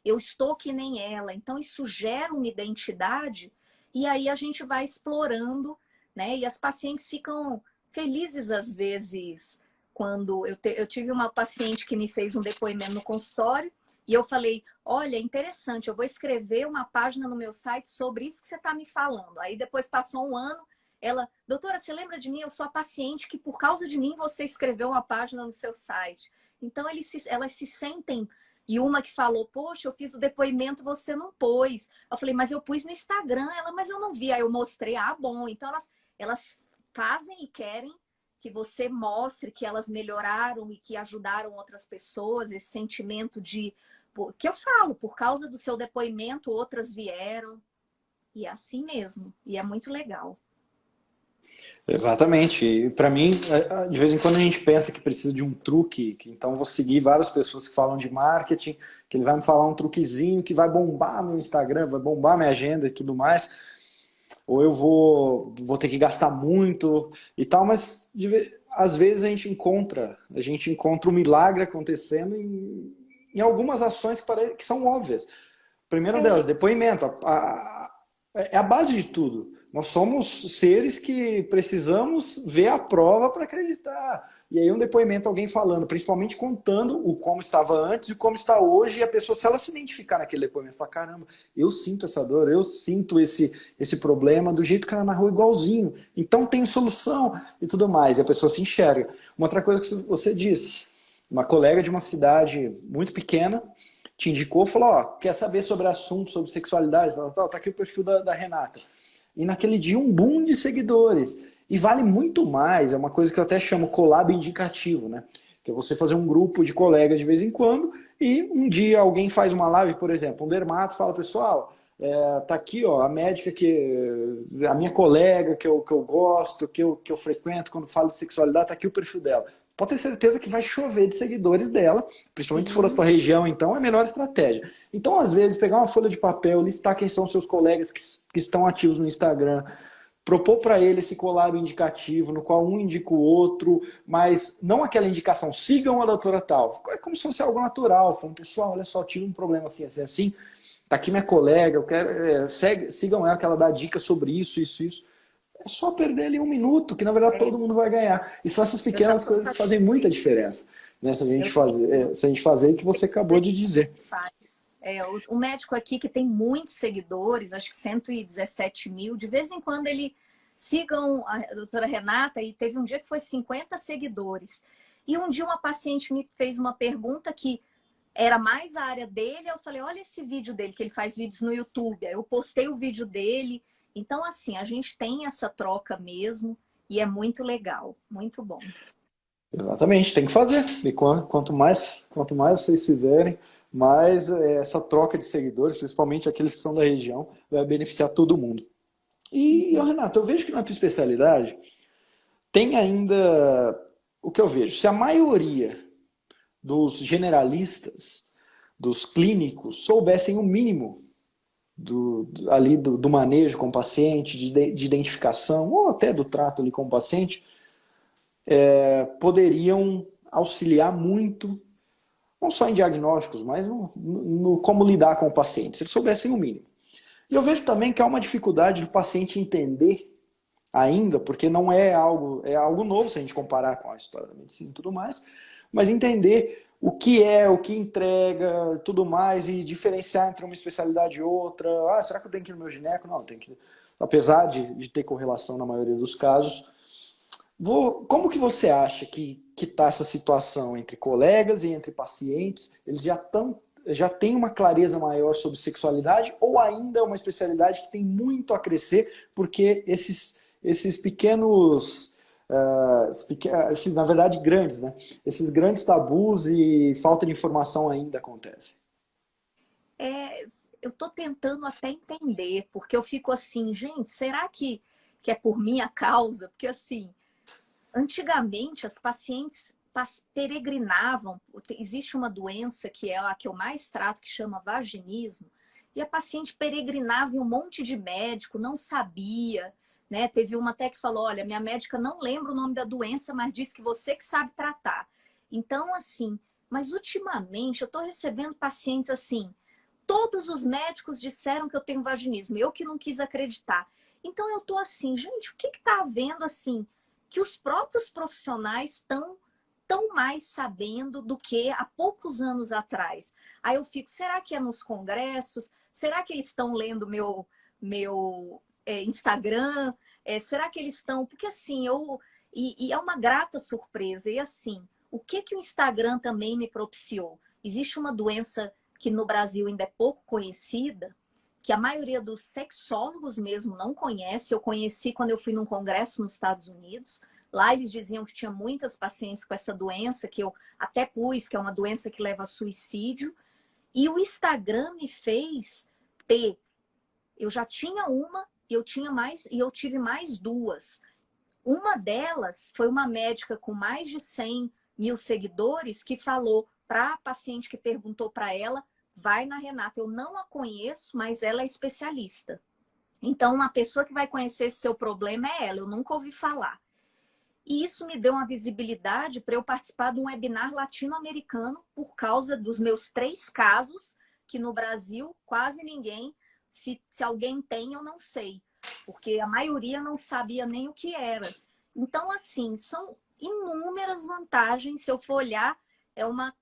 eu estou que nem ela. Então isso gera uma identidade e aí a gente vai explorando, né? E as pacientes ficam felizes às vezes. Quando eu tive uma paciente que me fez um depoimento no consultório e eu falei, olha, interessante, eu vou escrever uma página no meu site sobre isso que você está me falando. Aí depois passou um ano, ela, doutora, você lembra de mim? Eu sou a paciente que por causa de mim você escreveu uma página no seu site. Então elas se sentem, e uma que falou, poxa, eu fiz o depoimento, você não pôs. Eu falei, mas eu pus no Instagram. Ela, mas eu não vi. Aí eu mostrei, bom. Então elas fazem e querem que você mostre que elas melhoraram e que ajudaram outras pessoas, esse sentimento de... Que eu falo, por causa do seu depoimento, outras vieram. E é assim mesmo. E é muito legal. Exatamente. E para mim, de vez em quando a gente pensa que precisa de um truque, que então vou seguir várias pessoas que falam de marketing, que ele vai me falar um truquezinho que vai bombar meu Instagram, vai bombar minha agenda e tudo mais, ou eu vou ter que gastar muito e tal, mas às vezes a gente encontra um milagre acontecendo em algumas ações que são óbvias. Primeiro delas, depoimento, é a base de tudo. Nós somos seres que precisamos ver a prova para acreditar. E aí um depoimento, alguém falando, principalmente contando o como estava antes e como está hoje, e a pessoa, se ela se identificar naquele depoimento, fala, caramba, eu sinto essa dor, eu sinto esse problema do jeito que ela narrou igualzinho. Então tem solução e tudo mais. E a pessoa se enxerga. Uma outra coisa que você disse, uma colega de uma cidade muito pequena te indicou, falou, ó, quer saber sobre assuntos, sobre sexualidade? Tá aqui o perfil da Renata. E naquele dia um boom de seguidores. E vale muito mais, é uma coisa que eu até chamo collab indicativo, né? Que é você fazer um grupo de colegas de vez em quando e um dia alguém faz uma live, por exemplo, um dermato fala, pessoal, tá aqui ó, a médica a minha colega que eu gosto, que eu frequento quando falo de sexualidade, tá aqui o perfil dela. Pode ter certeza que vai chover de seguidores dela, principalmente se for a tua região, então é a melhor estratégia. Então, às vezes, pegar uma folha de papel, listar quem são seus colegas que estão ativos no Instagram, propor para ele esse collab indicativo, no qual um indica o outro, mas não aquela indicação, sigam a doutora tal. É como se fosse algo natural, falando, pessoal, olha só, tive um problema assim, assim, assim, tá aqui minha colega, eu quero, sigam ela que ela dá dicas sobre isso, isso, isso. É só perder ali um minuto, que na verdade todo mundo vai ganhar. E são essas pequenas coisas que fazem muita diferença, né? Se a gente fazer o que você acabou de dizer. O médico aqui que tem muitos seguidores, acho que 117 mil, de vez em quando ele sigam a doutora Renata, e teve um dia que foi 50 seguidores. E um dia uma paciente me fez uma pergunta que era mais a área dele, eu falei, olha esse vídeo dele, que ele faz vídeos no YouTube. Aí eu postei o vídeo dele. Então, assim, a gente tem essa troca mesmo e é muito legal, muito bom. Exatamente, tem que fazer. E quanto mais vocês fizerem, mais essa troca de seguidores, principalmente aqueles que são da região, vai beneficiar todo mundo. E, Renato, eu vejo que na tua especialidade tem ainda o que eu vejo. Se a maioria dos generalistas, dos clínicos, soubessem o mínimo do manejo com o paciente, de identificação, ou até do trato ali com o paciente, poderiam auxiliar muito, não só em diagnósticos, mas no como lidar com o paciente, se eles soubessem o mínimo. E eu vejo também que há uma dificuldade do paciente entender ainda, porque não é algo novo se a gente comparar com a história da medicina e tudo mais, mas entender o que entrega, tudo mais, e diferenciar entre uma especialidade e outra. Será que eu tenho que ir no meu gineco? Não, tem que apesar de ter correlação na maioria dos casos. Como que você acha que está essa situação entre colegas e entre pacientes? Eles já têm uma clareza maior sobre sexualidade ou ainda é uma especialidade que tem muito a crescer porque esses pequenos, esses, na verdade, grandes, né? Esses grandes tabus e falta de informação ainda acontecem? Eu estou tentando até entender, porque eu fico assim, gente, será que é por minha causa? Porque assim, antigamente as pacientes peregrinavam, existe uma doença que é a que eu mais trato, que chama vaginismo, e a paciente peregrinava em um monte de médico, não sabia, né? Teve uma até que falou, olha, minha médica não lembra o nome da doença, mas disse que você que sabe tratar. Então, assim, mas ultimamente eu estou recebendo pacientes assim, todos os médicos disseram que eu tenho vaginismo, eu que não quis acreditar. Então eu tô assim, gente, o que está havendo assim, que os próprios profissionais estão tão mais sabendo do que há poucos anos atrás? Aí eu fico, será que é nos congressos? Será que eles estão lendo meu Instagram? Será que eles estão... Porque assim, e é uma grata surpresa. E assim, o que o Instagram também me propiciou? Existe uma doença que no Brasil ainda é pouco conhecida, que a maioria dos sexólogos mesmo não conhece. Eu conheci quando eu fui num congresso nos Estados Unidos. Lá eles diziam que tinha muitas pacientes com essa doença, que eu até pus, que é uma doença que leva a suicídio. E o Instagram me fez ter... Eu já tinha uma, eu tive mais duas. Uma delas foi uma médica com mais de 100 mil seguidores que falou para a paciente que perguntou para ela, vai na Renata. Eu não a conheço, mas ela é especialista. Então, uma pessoa que vai conhecer esse seu problema é ela. Eu nunca ouvi falar. E isso me deu uma visibilidade para eu participar de um webinar latino-americano por causa dos meus 3 casos, que no Brasil quase ninguém, se alguém tem, eu não sei. Porque a maioria não sabia nem o que era. Então, assim, são inúmeras vantagens. Se eu for olhar, é uma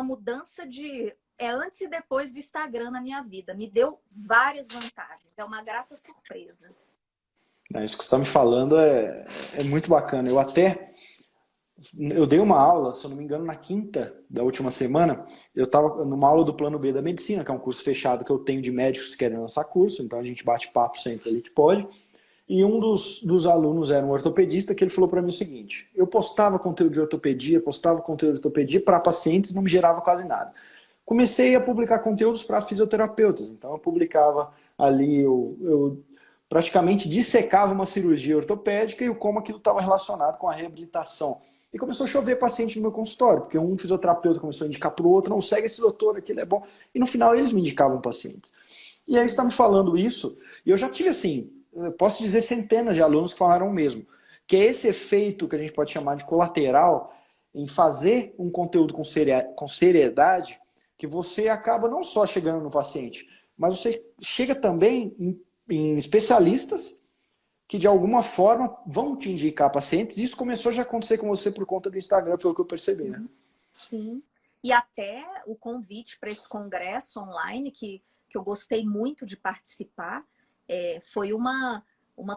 mudança de... É antes e depois do Instagram na minha vida. Me deu várias vantagens. É uma grata surpresa. Isso que você está me falando é muito bacana. Eu dei uma aula, se eu não me engano, na quinta da última semana. Eu estava numa aula do Plano B da Medicina, que é um curso fechado que eu tenho de médicos que querem lançar curso. Então a gente bate papo sempre ali que pode. E um dos alunos era um ortopedista que ele falou para mim o seguinte: eu postava conteúdo de ortopedia para pacientes, não me gerava quase nada. Comecei a publicar conteúdos para fisioterapeutas. Então eu publicava ali, eu praticamente dissecava uma cirurgia ortopédica e como aquilo estava relacionado com a reabilitação. E começou a chover paciente no meu consultório, porque um fisioterapeuta começou a indicar para o outro, não, segue esse doutor aqui, ele é bom. E no final eles me indicavam pacientes. E aí você está me falando isso, e eu já tive assim, eu posso dizer centenas de alunos que falaram o mesmo, que é esse efeito que a gente pode chamar de colateral em fazer um conteúdo com seriedade, que você acaba não só chegando no paciente, mas você chega também em especialistas que de alguma forma vão te indicar pacientes. Isso começou já a acontecer com você por conta do Instagram, pelo que eu percebi, né? Sim. E até o convite para esse congresso online, que eu gostei muito de participar, foi uma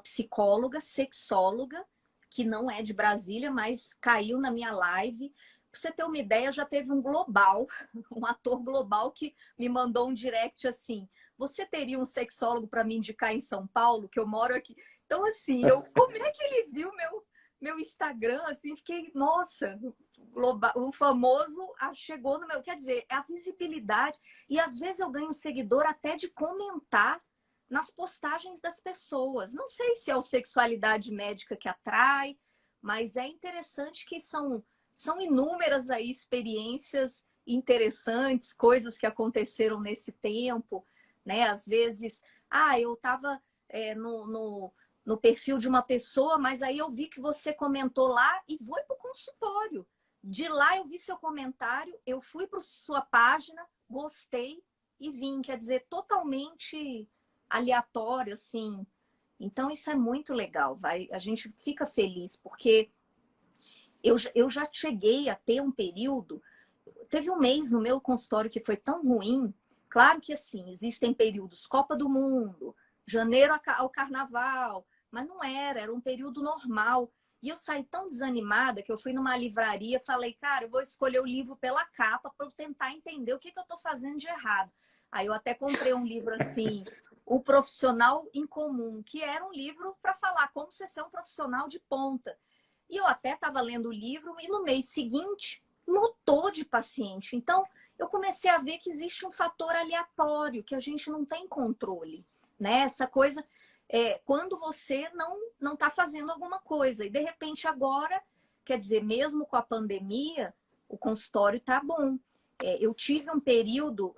psicóloga, sexóloga, que não é de Brasília, mas caiu na minha live. Para você ter uma ideia, já teve um global, um ator global que me mandou um direct assim: você teria um sexólogo para me indicar em São Paulo, que eu moro aqui? Então, assim, como é que ele viu meu Instagram, assim, fiquei, nossa, o famoso chegou no meu... Quer dizer, é a visibilidade. E às vezes eu ganho seguidor até de comentar nas postagens das pessoas. Não sei se é a sexualidade médica que atrai, mas é interessante que são inúmeras aí experiências interessantes, coisas que aconteceram nesse tempo, né? Às vezes, eu estava no perfil de uma pessoa, mas aí eu vi que você comentou lá e vou para o consultório. De lá eu vi seu comentário, eu fui para sua página, gostei e vim. Quer dizer, totalmente aleatório, assim. Então isso é muito legal, a gente fica feliz, porque eu já cheguei a ter um período, teve um mês no meu consultório que foi tão ruim. Claro que assim, existem períodos, Copa do Mundo, janeiro ao carnaval. Mas não era um período normal. E eu saí tão desanimada que eu fui numa livraria, falei, cara, eu vou escolher o livro pela capa para eu tentar entender o que eu estou fazendo de errado. Aí eu até comprei um livro assim, O Profissional Incomum, que era um livro para falar como você ser um profissional de ponta. E eu até estava lendo o livro e no mês seguinte lotou de paciente. Então eu comecei a ver que existe um fator aleatório, que a gente não tem controle, né? Essa coisa quando você não está fazendo alguma coisa. E de repente agora, quer dizer, mesmo com a pandemia, o consultório está bom. Eu tive um período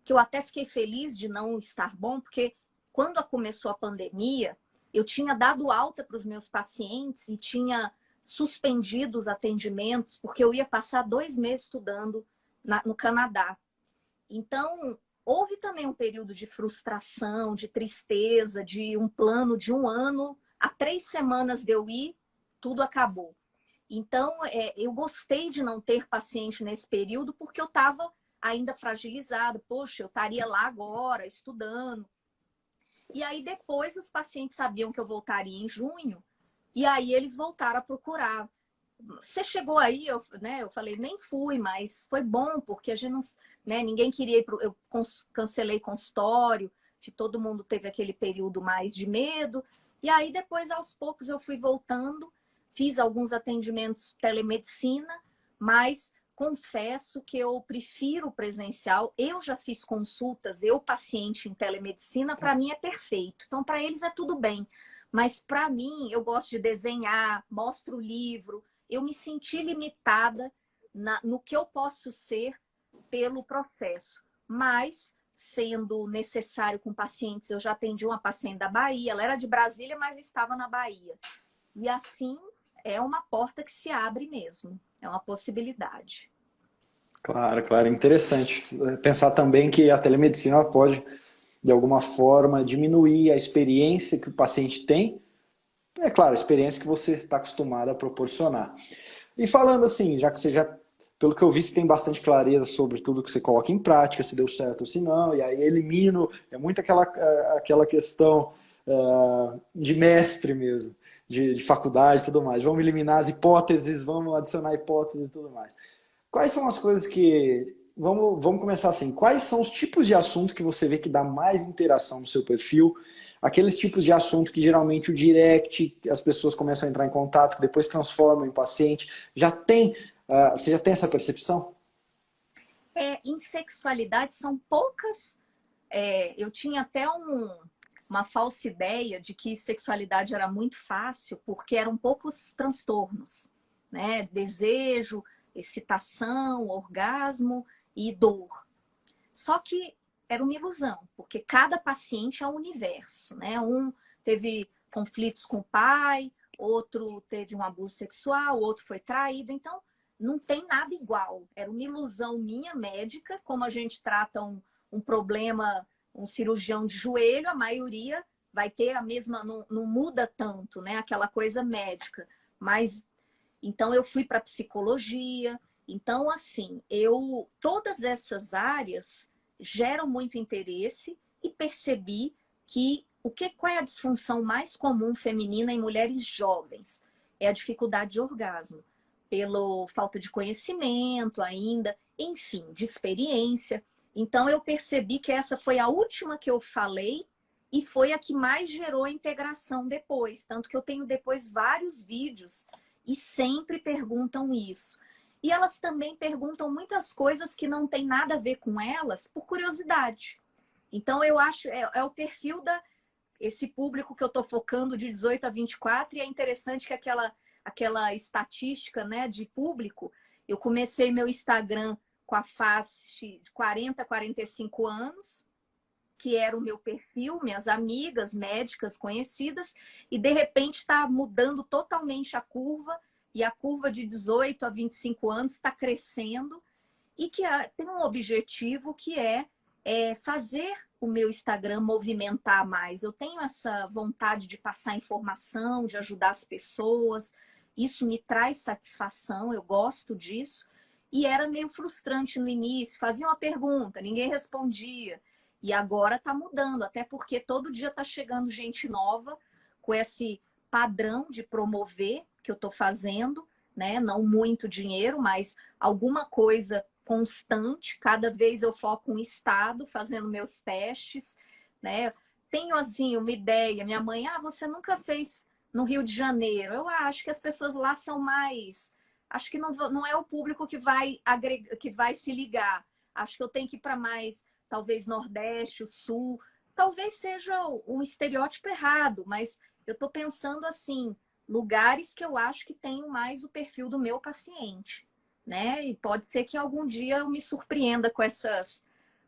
que eu até fiquei feliz de não estar bom, porque quando começou a pandemia, eu tinha dado alta para os meus pacientes e tinha suspendido os atendimentos, porque eu ia passar 2 meses estudando no Canadá. Então, houve também um período de frustração, de tristeza, de um plano de 1 ano. Há 3 semanas de eu ir, tudo acabou. Então, eu gostei de não ter paciente nesse período, porque eu estava ainda fragilizado. Poxa, eu estaria lá agora, estudando. E aí, depois, os pacientes sabiam que eu voltaria em junho, e aí eles voltaram a procurar. Você chegou aí, eu falei, nem fui, mas foi bom, porque a gente não, né, ninguém queria ir eu cancelei consultório, todo mundo teve aquele período mais de medo. E aí, depois, aos poucos, eu fui voltando, fiz alguns atendimentos telemedicina, mas confesso que eu prefiro o presencial. Eu já fiz consultas, paciente em telemedicina, para mim é perfeito. Então, para eles é tudo bem. Mas para mim, eu gosto de desenhar, mostro o livro. Eu me senti limitada no que eu posso ser pelo processo. Mas, sendo necessário com pacientes, eu já atendi uma paciente da Bahia, ela era de Brasília, mas estava na Bahia. E assim, é uma porta que se abre mesmo. É uma possibilidade. Claro, claro, interessante. Pensar também que a telemedicina pode, de alguma forma, diminuir a experiência que o paciente tem. É claro, a experiência que você está acostumado a proporcionar. E falando assim, já que você já, pelo que eu vi, você tem bastante clareza sobre tudo que você coloca em prática, se deu certo ou se não, e aí elimino, é muito aquela questão de mestre mesmo, de faculdade e tudo mais. Vamos eliminar as hipóteses, vamos adicionar hipóteses e tudo mais. Quais são as coisas que... Vamos começar assim. Quais são os tipos de assunto que você vê que dá mais interação no seu perfil? Aqueles tipos de assunto que geralmente o direct, as pessoas começam a entrar em contato, que depois transformam em paciente. Você já tem essa percepção? Em sexualidade são poucas. Eu tinha até uma falsa ideia de que sexualidade era muito fácil, porque eram poucos transtornos, né? Desejo, excitação, orgasmo e dor. Só que era uma ilusão, porque cada paciente é um universo, né? Um teve conflitos com o pai, outro teve um abuso sexual, outro foi traído, então não tem nada igual. Era uma ilusão minha, médica, como a gente trata um problema, um cirurgião de joelho, a maioria vai ter a mesma, não muda tanto, né? Aquela coisa médica. Mas então eu fui para psicologia. Então, assim, todas essas áreas geram muito interesse e percebi que qual é a disfunção mais comum feminina em mulheres jovens? É a dificuldade de orgasmo, pela falta de conhecimento ainda, enfim, de experiência. Então eu percebi que essa foi a última que eu falei e foi a que mais gerou integração depois, tanto que eu tenho depois vários vídeos e sempre perguntam isso. E elas também perguntam muitas coisas que não tem nada a ver com elas por curiosidade. Então, eu acho, o perfil esse público que eu estou focando de 18 a 24, e é interessante que aquela estatística, né, de público, eu comecei meu Instagram com a faixa de 40 a 45 anos, que era o meu perfil, minhas amigas, médicas conhecidas, e de repente está mudando totalmente a curva, e a curva de 18 a 25 anos está crescendo, e que tem um objetivo que é fazer o meu Instagram movimentar mais. Eu tenho essa vontade de passar informação, de ajudar as pessoas, isso me traz satisfação, eu gosto disso, e era meio frustrante no início, fazia uma pergunta, ninguém respondia. E agora está mudando, até porque todo dia está chegando gente nova com esse padrão de promover que eu estou fazendo, né? Não muito dinheiro, mas alguma coisa constante. Cada vez eu foco um estado, fazendo meus testes, né? Tenho, assim, uma ideia. Minha mãe, você nunca fez no Rio de Janeiro. Eu acho que as pessoas lá são mais... Acho que não é o público que vai que vai se ligar. Acho que eu tenho que ir para mais, talvez, Nordeste, o Sul. Talvez seja um estereótipo errado, mas eu estou pensando, assim, lugares que eu acho que tenham mais o perfil do meu paciente, né? E pode ser que algum dia eu me surpreenda com essas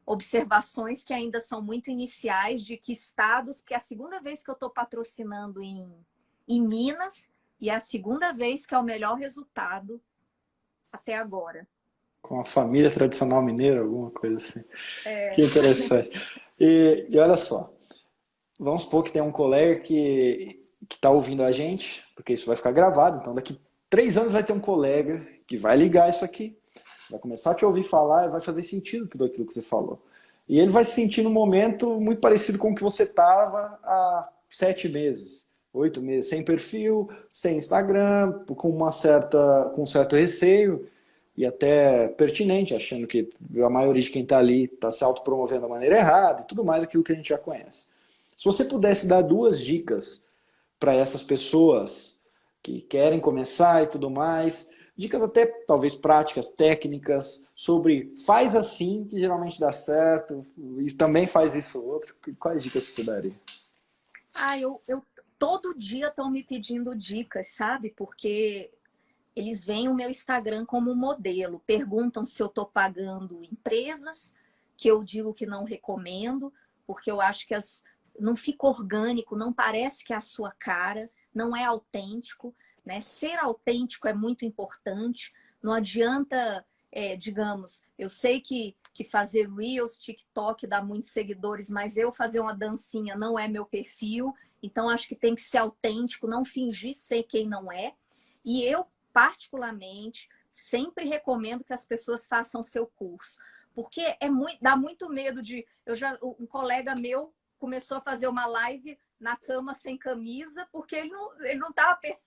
observações que ainda são muito iniciais de que estados, porque é a segunda vez que eu estou patrocinando em Minas e é a segunda vez que é o melhor resultado até agora. Com a família tradicional mineira, alguma coisa assim. Que interessante. E olha só, vamos supor que tem um colega que está ouvindo a gente, porque isso vai ficar gravado, então daqui 3 anos vai ter um colega que vai ligar isso aqui, vai começar a te ouvir falar e vai fazer sentido tudo aquilo que você falou. E ele vai se sentir num momento muito parecido com o que você estava há 7 meses, 8 meses, sem perfil, sem Instagram, com um certo receio e até pertinente, achando que a maioria de quem está ali está se autopromovendo da maneira errada e tudo mais aquilo que a gente já conhece. Se você pudesse dar 2 dicas para essas pessoas que querem começar e tudo mais, dicas até talvez práticas, técnicas, sobre faz assim que geralmente dá certo e também faz isso outro, quais dicas você daria? Eu todo dia estão me pedindo dicas, sabe? Porque eles veem o meu Instagram como modelo, perguntam se eu estou pagando empresas, que eu digo que não recomendo, porque eu acho que não fica orgânico, não parece que é a sua cara, não é autêntico, né? Ser autêntico é muito importante, não adianta, digamos, eu sei que fazer Reels, TikTok dá muitos seguidores, mas eu fazer uma dancinha não é meu perfil, então acho que tem que ser autêntico, não fingir ser quem não é. E eu, particularmente, sempre recomendo que as pessoas façam o seu curso, porque dá muito medo de... Um colega meu começou a fazer uma live na cama sem camisa, porque ele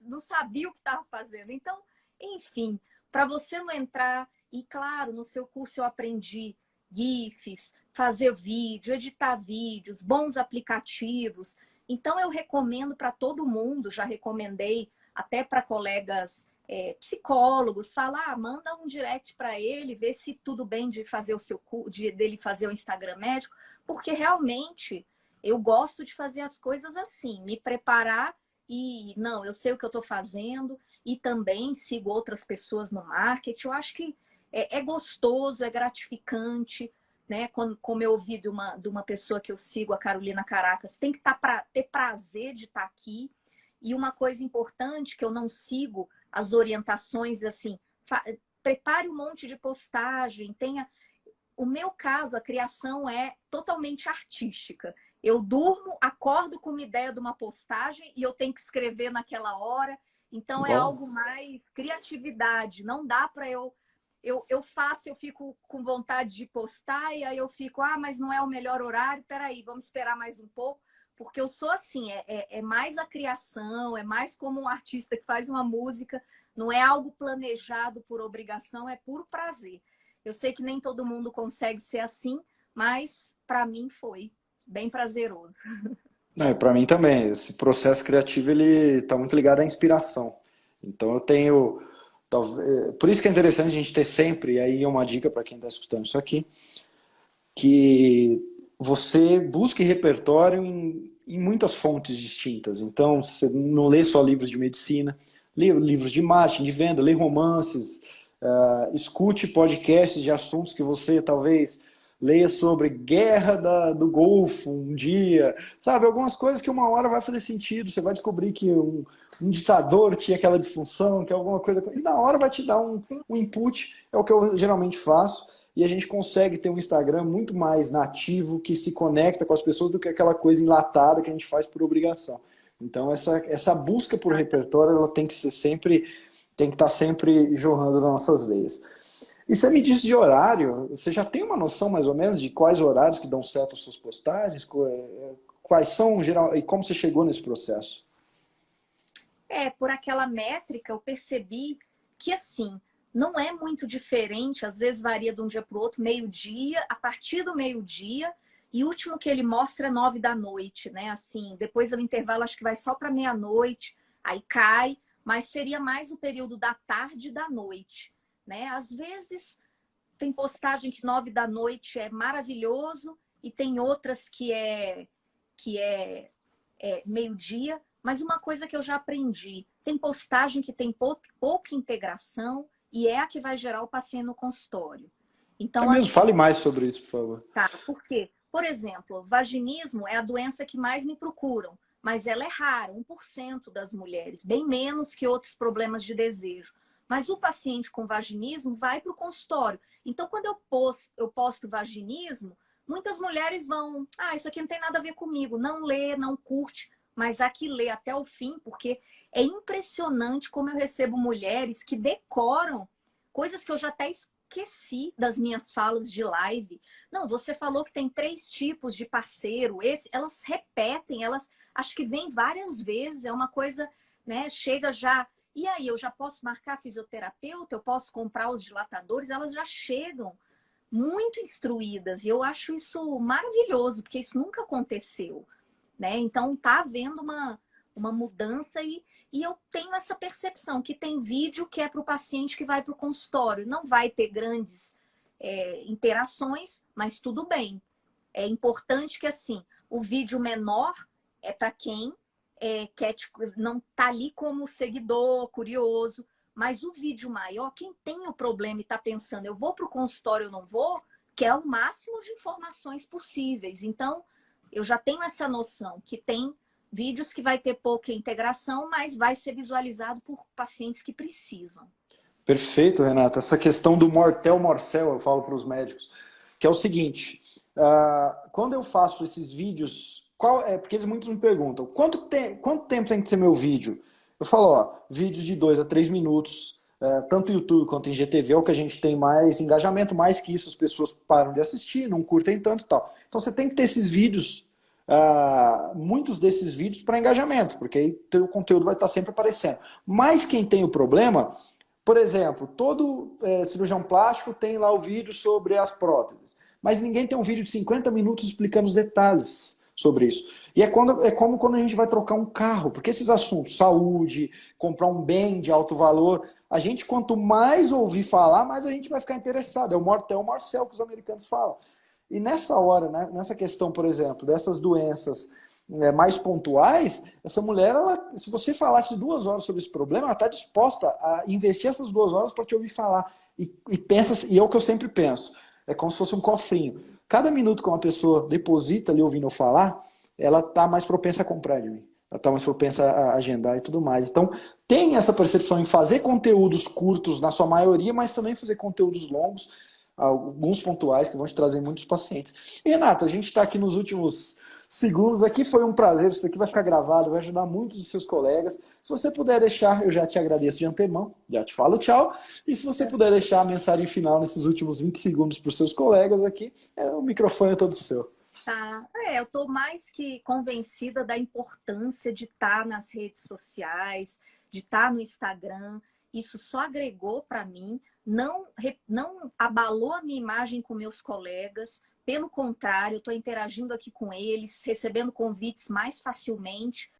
não sabia o que estava fazendo. Então, enfim, para você não entrar... E, claro, no seu curso eu aprendi GIFs, fazer vídeo, editar vídeos, bons aplicativos. Então, eu recomendo para todo mundo, já recomendei até para colegas psicólogos, falar, manda um direct para ele, ver se tudo bem de fazer dele fazer o Instagram médico, porque realmente eu gosto de fazer as coisas assim, me preparar e, não, eu sei o que eu estou fazendo e também sigo outras pessoas no marketing. Eu acho que é gostoso, é gratificante, né? Como eu ouvi de uma pessoa que eu sigo, a Carolina Caracas, tem que ter prazer de estar aqui. E uma coisa importante que eu não sigo as orientações, assim, prepare um monte de postagem, O meu caso, a criação é totalmente artística. Eu durmo, acordo com uma ideia de uma postagem e eu tenho que escrever naquela hora. Então é Bom, algo mais criatividade. Não dá para eu faço, eu fico com vontade de postar e aí eu fico, mas não é o melhor horário, peraí, vamos esperar mais um pouco. Porque eu sou assim, é mais a criação, é mais como um artista que faz uma música, não é algo planejado por obrigação, é puro prazer. Eu sei que nem todo mundo consegue ser assim, mas para mim foi bem prazeroso. para mim também, esse processo criativo ele está muito ligado à inspiração. Então eu tenho, por isso que é interessante a gente ter sempre, e aí é uma dica para quem está escutando isso aqui, que você busque repertório em muitas fontes distintas. Então, você não lê só livros de medicina, lê livros de marketing, de venda, lê romances, escute podcasts de assuntos que você talvez leia sobre guerra do Golfo um dia, sabe? Algumas coisas que uma hora vai fazer sentido, você vai descobrir que um ditador tinha aquela disfunção, que alguma coisa... E na hora vai te dar um input, é o que eu geralmente faço, e a gente consegue ter um Instagram muito mais nativo, que se conecta com as pessoas do que aquela coisa enlatada que a gente faz por obrigação. Então essa busca por repertório, ela tem que estar sempre jorrando nas nossas veias. E você me disse de horário, você já tem uma noção mais ou menos de quais horários que dão certo as suas postagens? Quais são, geral, e como você chegou nesse processo? Por aquela métrica eu percebi que assim, não é muito diferente, às vezes varia de um dia para o outro, meio-dia, a partir do meio-dia, e o último que ele mostra é 9 da noite, né? Assim, depois do intervalo acho que vai só para meia-noite, aí cai, mas seria mais o período da tarde e da noite, né? Às vezes tem postagem que 9 da noite é maravilhoso e tem outras que é meio-dia. Mas uma coisa que eu já aprendi, tem postagem que tem pouca integração e é a que vai gerar o paciente no consultório. É Então, mesmo, assim, fale mais sobre isso, por favor. tá, por quê? Por exemplo, vaginismo é a doença que mais me procuram, mas ela é rara, 1% das mulheres, bem menos que outros problemas de desejo. Mas o paciente com vaginismo vai para o consultório. Então, quando eu posto vaginismo, muitas mulheres vão, isso aqui não tem nada a ver comigo, não lê, não curte, mas a que lê até o fim, porque é impressionante como eu recebo mulheres que decoram coisas que eu já até esqueci das minhas falas de live. Não, você falou que tem 3 tipos de parceiro. Elas repetem, elas acho que vêm várias vezes. É uma coisa, né? Chega já. E aí, eu já posso marcar fisioterapeuta? Eu posso comprar os dilatadores? Elas já chegam muito instruídas. E eu acho isso maravilhoso, porque isso nunca aconteceu, né? Então, tá havendo uma mudança e eu tenho essa percepção que tem vídeo que é para o paciente que vai para o consultório. Não vai ter grandes interações, mas tudo bem. É importante que, assim, o vídeo menor é para quem quer, não tá ali como seguidor, curioso, mas o vídeo maior, quem tem o problema e está pensando, eu vou para o consultório ou não vou, quer o máximo de informações possíveis. Então, eu já tenho essa noção que tem vídeos que vai ter pouca integração, mas vai ser visualizado por pacientes que precisam. Perfeito, Renata. Essa questão do mortel morcel, eu falo para os médicos, que é o seguinte, quando eu faço esses vídeos, porque muitos me perguntam, quanto tempo tem que ser meu vídeo? Eu falo, vídeos de 2 a 3 minutos, tanto no YouTube quanto em GTV é o que a gente tem mais engajamento, mais que isso as pessoas param de assistir, não curtem tanto e tal. Então você tem que ter esses vídeos, muitos desses vídeos para engajamento, porque aí o conteúdo vai estar sempre aparecendo. Mas quem tem o problema, por exemplo, todo cirurgião plástico tem lá o vídeo sobre as próteses, mas ninguém tem um vídeo de 50 minutos explicando os detalhes sobre isso. E é como quando a gente vai trocar um carro, porque esses assuntos, saúde, comprar um bem de alto valor, a gente quanto mais ouvir falar, mais a gente vai ficar interessado. É o mortel morcel que os americanos falam. E nessa hora, né, nessa questão, por exemplo, dessas doenças mais pontuais, essa mulher, se você falasse 2 horas sobre esse problema, ela está disposta a investir essas 2 horas para te ouvir falar. E é o que eu sempre penso, é como se fosse um cofrinho. Cada minuto que uma pessoa deposita ali ouvindo eu falar, ela está mais propensa a comprar de mim. Ela está mais propensa a agendar e tudo mais. Então, tem essa percepção em fazer conteúdos curtos na sua maioria, mas também fazer conteúdos longos, alguns pontuais que vão te trazer muitos pacientes. E, Renata, a gente está aqui nos últimos segundos aqui, foi um prazer, isso aqui vai ficar gravado, vai ajudar muitos dos seus colegas. Se você puder deixar, eu já te agradeço de antemão, já te falo tchau. E se você puder deixar a mensagem final nesses últimos 20 segundos para os seus colegas aqui, o microfone é todo seu. Tá. Eu estou mais que convencida da importância de estar nas redes sociais, de estar no Instagram. Isso só agregou para mim, não abalou a minha imagem com meus colegas. Pelo contrário, eu estou interagindo aqui com eles, recebendo convites mais facilmente,